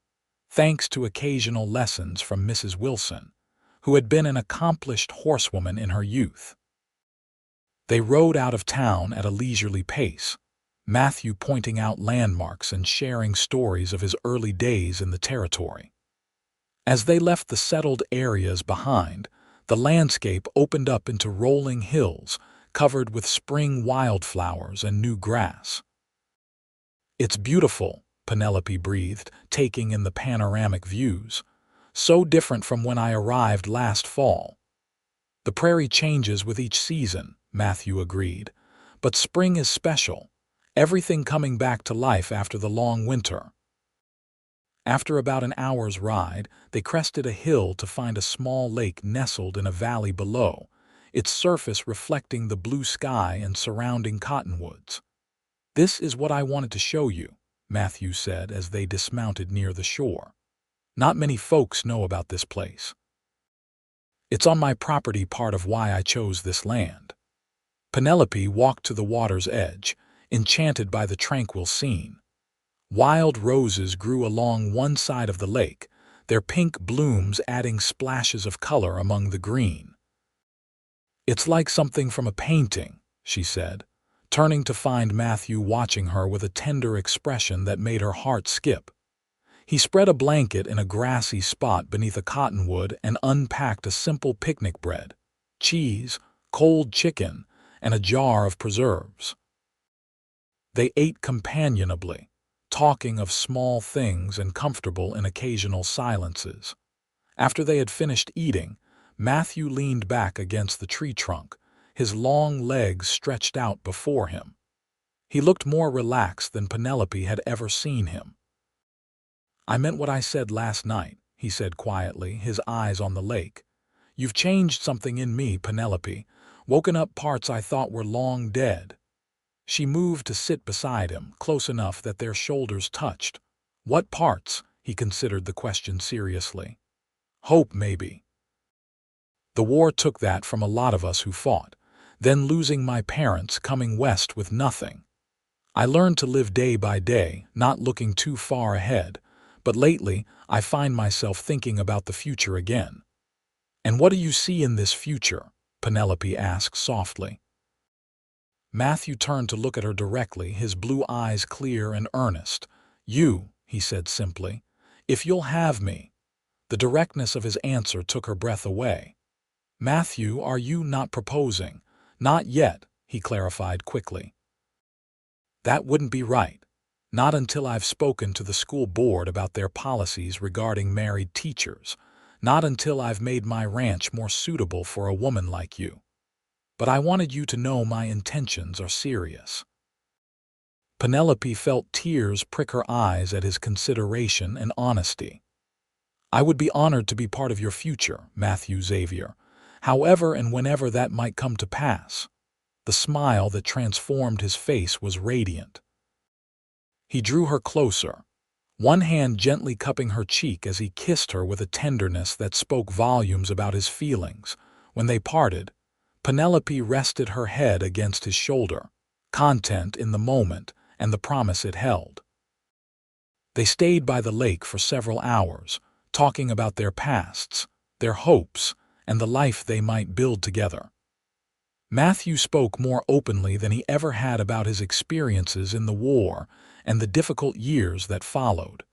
thanks to occasional lessons from Mrs. Wilson, who had been an accomplished horsewoman in her youth. They rode out of town at a leisurely pace, Matthew pointing out landmarks and sharing stories of his early days in the territory. As they left the settled areas behind, the landscape opened up into rolling hills covered with spring wildflowers and new grass. "It's beautiful," Penelope breathed, taking in the panoramic views. "So different from when I arrived last fall." "The prairie changes with each season," Matthew agreed, "but spring is special, everything coming back to life after the long winter." After about an hour's ride, they crested a hill to find a small lake nestled in a valley below, its surface reflecting the blue sky and surrounding cottonwoods. "This is what I wanted to show you," Matthew said as they dismounted near the shore. "Not many folks know about this place. It's on my property, part of why I chose this land." Penelope walked to the water's edge, enchanted by the tranquil scene. Wild roses grew along one side of the lake, their pink blooms adding splashes of color among the green. "It's like something from a painting," she said, turning to find Matthew watching her with a tender expression that made her heart skip. He spread a blanket in a grassy spot beneath a cottonwood and unpacked a simple picnic bread, cheese, cold chicken, and a jar of preserves. They ate companionably, talking of small things and comfortable in occasional silences. After they had finished eating, Matthew leaned back against the tree trunk, his long legs stretched out before him. He looked more relaxed than Penelope had ever seen him. "I meant what I said last night," he said quietly, his eyes on the lake. "You've changed something in me, Penelope, woken up parts I thought were long dead." She moved to sit beside him, close enough that their shoulders touched. "What parts?" He considered the question seriously. "Hope, maybe. The war took that from a lot of us who fought, then losing my parents, coming west with nothing. I learned to live day by day, not looking too far ahead, but lately I find myself thinking about the future again." "And what do you see in this future?" Penelope asked softly. Matthew turned to look at her directly, his blue eyes clear and earnest. "You," he said simply, "if you'll have me." The directness of his answer took her breath away. "Matthew, are you not proposing?" "Not yet," he clarified quickly. "That wouldn't be right. Not until I've spoken to the school board about their policies regarding married teachers. Not until I've made my ranch more suitable for a woman like you. But I wanted you to know my intentions are serious." Penelope felt tears prick her eyes at his consideration and honesty. "I would be honored to be part of your future, Matthew Xavier, however and whenever that might come to pass." The smile that transformed his face was radiant. He drew her closer, one hand gently cupping her cheek as he kissed her with a tenderness that spoke volumes about his feelings. When they parted, Penelope rested her head against his shoulder, content in the moment and the promise it held. They stayed by the lake for several hours, talking about their pasts, their hopes, and the life they might build together. Matthew spoke more openly than he ever had about his experiences in the war and the difficult years that followed.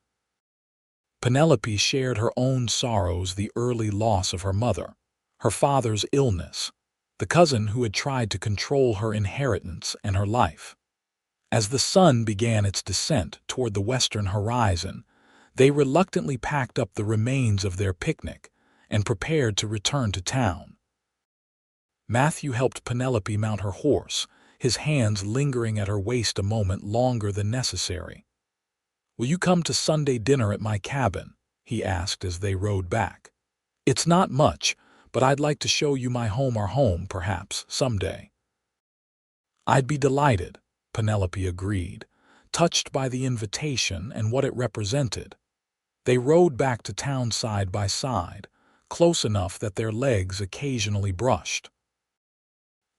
Penelope shared her own sorrows, the early loss of her mother, her father's illness, the cousin who had tried to control her inheritance and her life. As the sun began its descent toward the western horizon, they reluctantly packed up the remains of their picnic and prepared to return to town. Matthew helped Penelope mount her horse, his hands lingering at her waist a moment longer than necessary. "Will you come to Sunday dinner at my cabin?" he asked as they rode back. "It's not much, but I'd like to show you my home, our home, perhaps, someday." "I'd be delighted," Penelope agreed, touched by the invitation and what it represented. They rode back to town side by side, close enough that their legs occasionally brushed.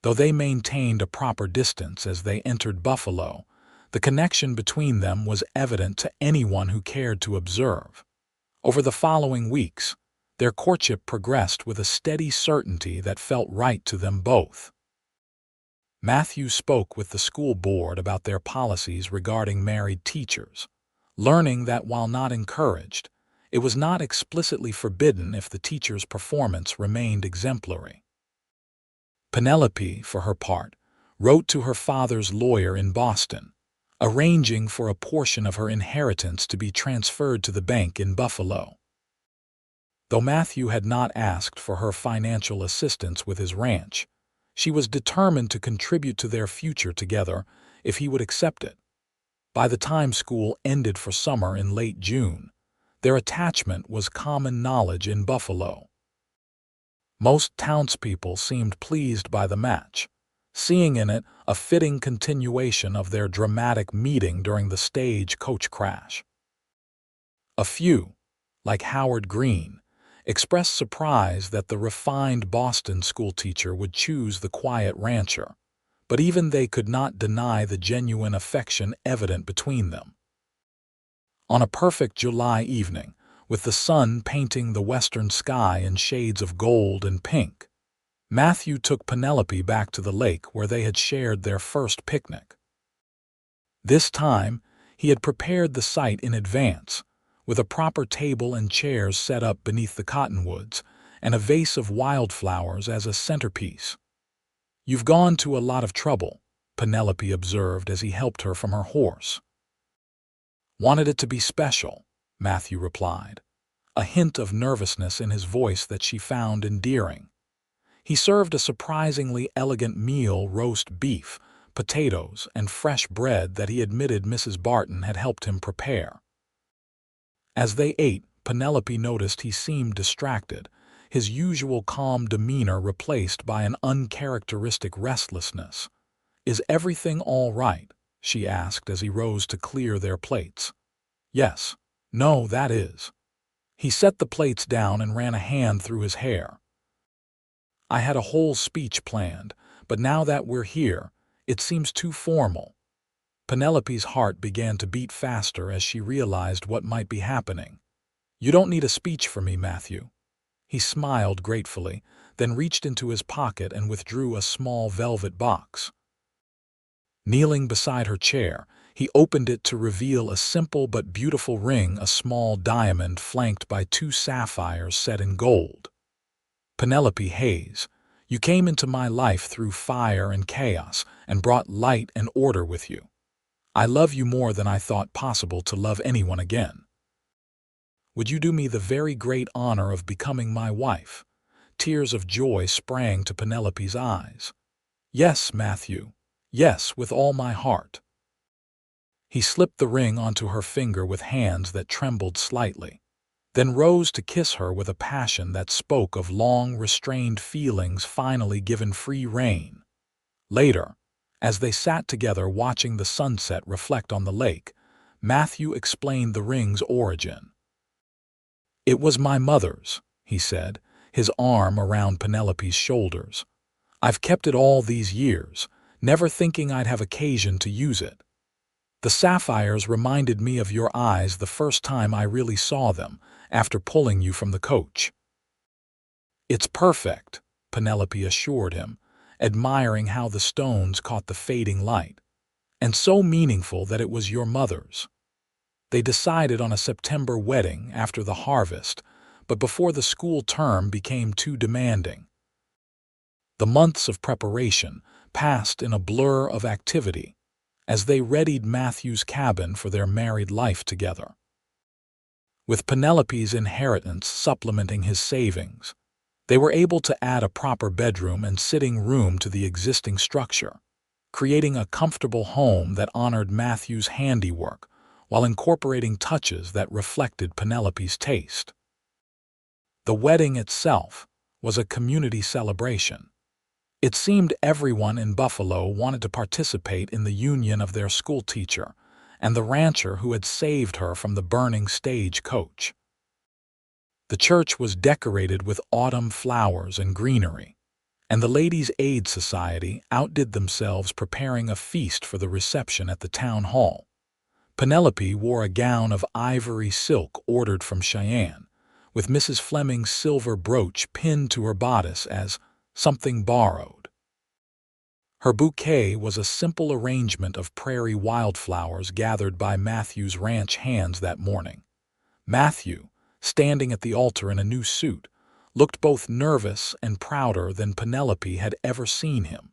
Though they maintained a proper distance as they entered Buffalo, the connection between them was evident to anyone who cared to observe. Over the following weeks, their courtship progressed with a steady certainty that felt right to them both. Matthew spoke with the school board about their policies regarding married teachers, learning that while not encouraged, it was not explicitly forbidden if the teacher's performance remained exemplary. Penelope, for her part, wrote to her father's lawyer in Boston, arranging for a portion of her inheritance to be transferred to the bank in Buffalo. Though Matthew had not asked for her financial assistance with his ranch, she was determined to contribute to their future together if he would accept it. By the time school ended for summer in late June, their attachment was common knowledge in Buffalo. Most townspeople seemed pleased by the match, seeing in it a fitting continuation of their dramatic meeting during the Stagecoach crash. A few, like Howard Green, expressed surprise that the refined Boston schoolteacher would choose the quiet rancher, but even they could not deny the genuine affection evident between them. On a perfect July evening, with the sun painting the western sky in shades of gold and pink, Matthew took Penelope back to the lake where they had shared their first picnic. This time, he had prepared the site in advance, with a proper table and chairs set up beneath the cottonwoods, and a vase of wildflowers as a centerpiece. "You've gone to a lot of trouble," Penelope observed as he helped her from her horse. "Wanted it to be special," Matthew replied, a hint of nervousness in his voice that she found endearing. He served a surprisingly elegant meal: roast beef, potatoes, and fresh bread that he admitted Mrs. Barton had helped him prepare. As they ate, Penelope noticed he seemed distracted, his usual calm demeanor replaced by an uncharacteristic restlessness. "Is everything all right?" she asked as he rose to clear their plates. "Yes. No, that is." He set the plates down and ran a hand through his hair. "I had a whole speech planned, but now that we're here, it seems too formal." Penelope's heart began to beat faster as she realized what might be happening. "You don't need a speech for me, Matthew." He smiled gratefully, then reached into his pocket and withdrew a small velvet box. Kneeling beside her chair, he opened it to reveal a simple but beautiful ring, a small diamond flanked by 2 sapphires set in gold. "Penelope Hayes, you came into my life through fire and chaos and brought light and order with you. I love you more than I thought possible to love anyone again. Would you do me the very great honor of becoming my wife?" Tears of joy sprang to Penelope's eyes. "Yes, Matthew. Yes, with all my heart." He slipped the ring onto her finger with hands that trembled slightly, then rose to kiss her with a passion that spoke of long restrained feelings finally given free rein. Later, as they sat together watching the sunset reflect on the lake, Matthew explained the ring's origin. "It was my mother's," he said, his arm around Penelope's shoulders. "I've kept it all these years, never thinking I'd have occasion to use it. The sapphires reminded me of your eyes the first time I really saw them, after pulling you from the coach." "It's perfect," Penelope assured him, admiring how the stones caught the fading light. "And so meaningful that it was your mother's." They decided on a September wedding after the harvest, but before the school term became too demanding. The months of preparation passed in a blur of activity as they readied Matthew's cabin for their married life together. With Penelope's inheritance supplementing his savings, they were able to add a proper bedroom and sitting room to the existing structure, creating a comfortable home that honored Matthew's handiwork while incorporating touches that reflected Penelope's taste. The wedding itself was a community celebration. It seemed everyone in Buffalo wanted to participate in the union of their schoolteacher and the rancher who had saved her from the burning stagecoach. The church was decorated with autumn flowers and greenery, and the Ladies' Aid Society outdid themselves preparing a feast for the reception at the town hall. Penelope wore a gown of ivory silk ordered from Cheyenne, with Mrs. Fleming's silver brooch pinned to her bodice as something borrowed. Her bouquet was a simple arrangement of prairie wildflowers gathered by Matthew's ranch hands that morning. Matthew, standing at the altar in a new suit, looked both nervous and prouder than Penelope had ever seen him.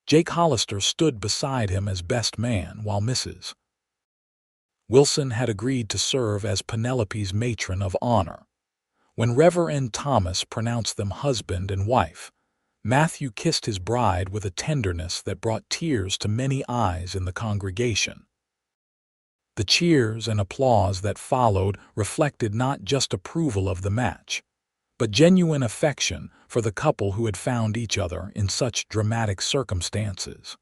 Jake Hollister stood beside him as best man, while Mrs. Wilson had agreed to serve as Penelope's matron of honor. When Reverend Thomas pronounced them husband and wife, Matthew kissed his bride with a tenderness that brought tears to many eyes in the congregation. The cheers and applause that followed reflected not just approval of the match, but genuine affection for the couple who had found each other in such dramatic circumstances.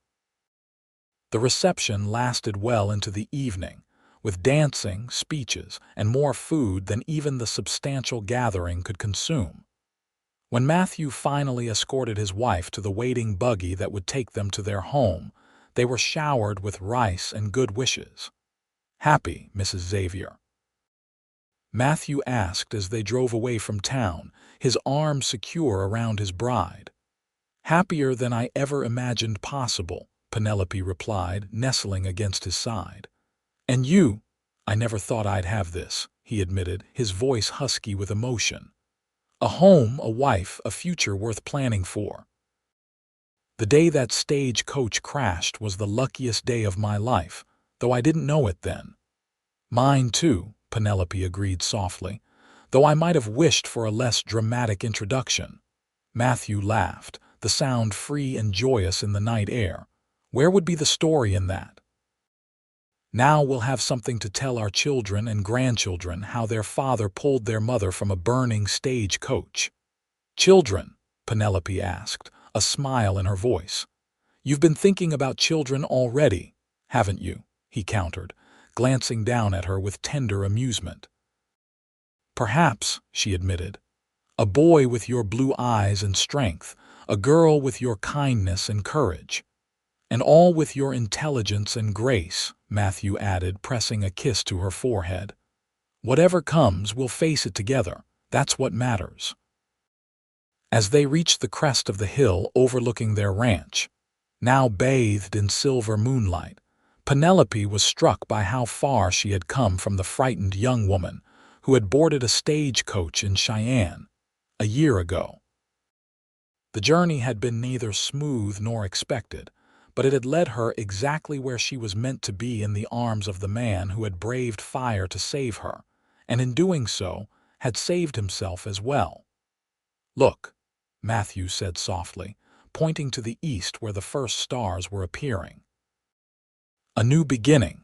The reception lasted well into the evening, with dancing, speeches, and more food than even the substantial gathering could consume. When Matthew finally escorted his wife to the waiting buggy that would take them to their home, they were showered with rice and good wishes. "Happy, Mrs. Xavier?" Matthew asked as they drove away from town, his arm secure around his bride. "Happier than I ever imagined possible," Penelope replied, nestling against his side. "And you? I never thought I'd have this," he admitted, his voice husky with emotion. "A home, a wife, a future worth planning for." The day that stagecoach crashed was the luckiest day of my life, though I didn't know it then. Mine too, Penelope agreed softly, though I might have wished for a less dramatic introduction. Matthew laughed, the sound free and joyous in the night air. Where would be the story in that? Now we'll have something to tell our children and grandchildren how their father pulled their mother from a burning stagecoach. Children? Penelope asked, a smile in her voice. You've been thinking about children already, haven't you? He countered, glancing down at her with tender amusement. Perhaps, she admitted. A boy with your blue eyes and strength, a girl with your kindness and courage. And all with your intelligence and grace, Matthew added, pressing a kiss to her forehead. Whatever comes, we'll face it together. That's what matters. As they reached the crest of the hill overlooking their ranch, now bathed in silver moonlight, Penelope was struck by how far she had come from the frightened young woman who had boarded a stagecoach in Cheyenne a year ago. The journey had been neither smooth nor expected, but it had led her exactly where she was meant to be, in the arms of the man who had braved fire to save her, and in doing so had saved himself as well. Look, Matthew said softly, pointing to the east where the first stars were appearing. A new beginning.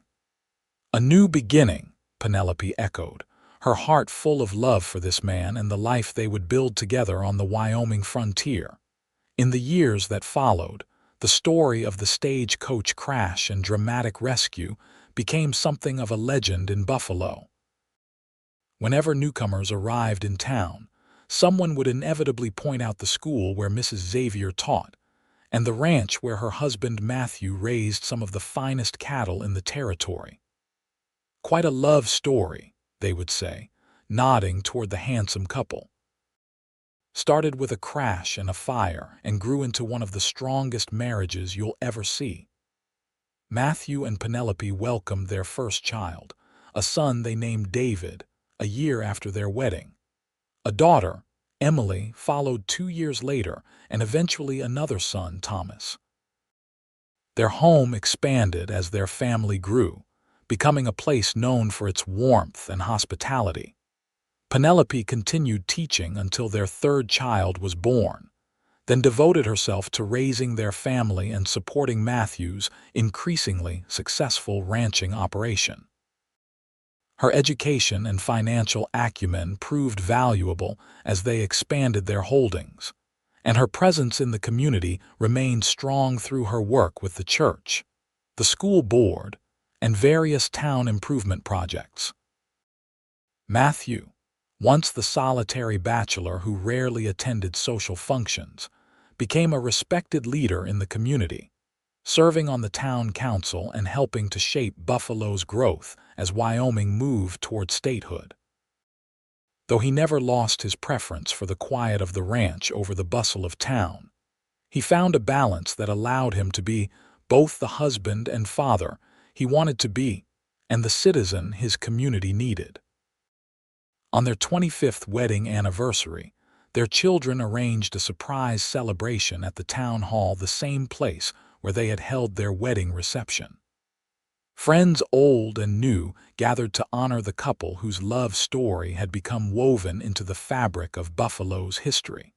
A new beginning, Penelope echoed, her heart full of love for this man and the life they would build together on the Wyoming frontier. In the years that followed, the story of the stagecoach crash and dramatic rescue became something of a legend in Buffalo. Whenever newcomers arrived in town, someone would inevitably point out the school where Mrs. Xavier taught, and the ranch where her husband Matthew raised some of the finest cattle in the territory. Quite a love story, they would say, nodding toward the handsome couple. Started with a crash and a fire and grew into one of the strongest marriages you'll ever see. Matthew and Penelope welcomed their first child, a son they named David, a year after their wedding. A daughter, Emily, followed 2 years later, and eventually another son, Thomas. Their home expanded as their family grew, becoming a place known for its warmth and hospitality. Penelope continued teaching until their third child was born, then devoted herself to raising their family and supporting Matthew's increasingly successful ranching operation. Her education and financial acumen proved valuable as they expanded their holdings, and her presence in the community remained strong through her work with the church, the school board, and various town improvement projects. Matthew, once the solitary bachelor who rarely attended social functions, became a respected leader in the community, serving on the town council and helping to shape Buffalo's growth as Wyoming moved toward statehood. Though he never lost his preference for the quiet of the ranch over the bustle of town, he found a balance that allowed him to be both the husband and father he wanted to be and the citizen his community needed. On their 25th wedding anniversary, their children arranged a surprise celebration at the town hall, the same place where they had held their wedding reception. Friends old and new gathered to honor the couple whose love story had become woven into the fabric of Buffalo's history.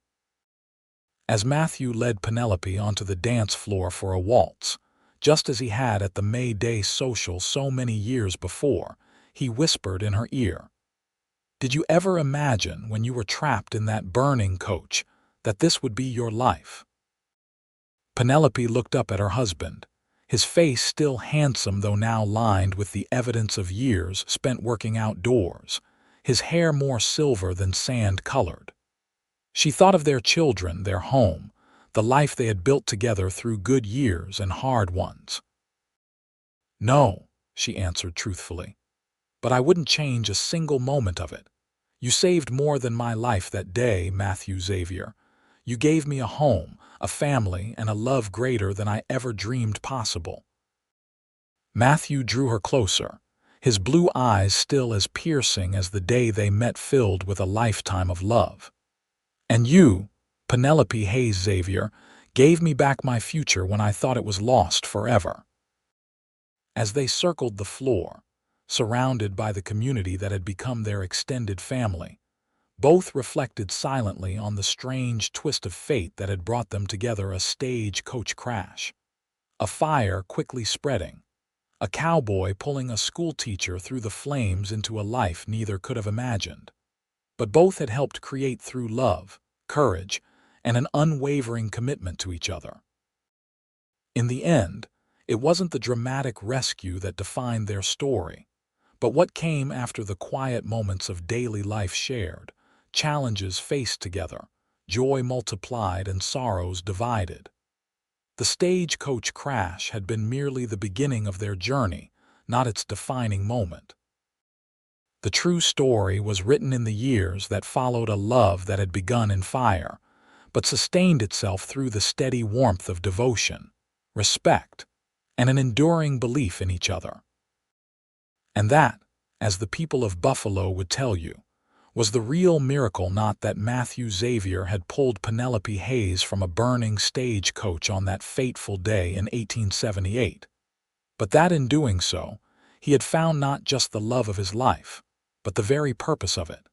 As Matthew led Penelope onto the dance floor for a waltz, just as he had at the May Day social so many years before, he whispered in her ear, "Did you ever imagine when you were trapped in that burning coach that this would be your life?" Penelope looked up at her husband, his face still handsome though now lined with the evidence of years spent working outdoors, his hair more silver than sand-colored. She thought of their children, their home, the life they had built together through good years and hard ones. "No," she answered truthfully, "but I wouldn't change a single moment of it. You saved more than my life that day, Matthew Xavier. You gave me a home, a family, and a love greater than I ever dreamed possible." Matthew drew her closer, his blue eyes still as piercing as the day they met, filled with a lifetime of love. "And you, Penelope Hayes Xavier, Gave me back my future when I thought it was lost forever. As they circled the floor, surrounded by the community that had become their extended family, both reflected silently on the strange twist of fate that had brought them together: a stagecoach crash, a fire quickly spreading, a cowboy pulling a schoolteacher through the flames into a life neither could have imagined, but both had helped create through love, courage, and an unwavering commitment to each other. In the end, it wasn't the dramatic rescue that defined their story, but what came after: the quiet moments of daily life shared, challenges faced together, joy multiplied and sorrows divided. The stagecoach crash had been merely the beginning of their journey, not its defining moment. The true story was written in the years that followed: a love that had begun in fire, but sustained itself through the steady warmth of devotion, respect, and an enduring belief in each other. And that, as the people of Buffalo would tell you, was the real miracle: not that Matthew Xavier had pulled Penelope Hayes from a burning stagecoach on that fateful day in 1878, but that in doing so, he had found not just the love of his life, but the very purpose of it.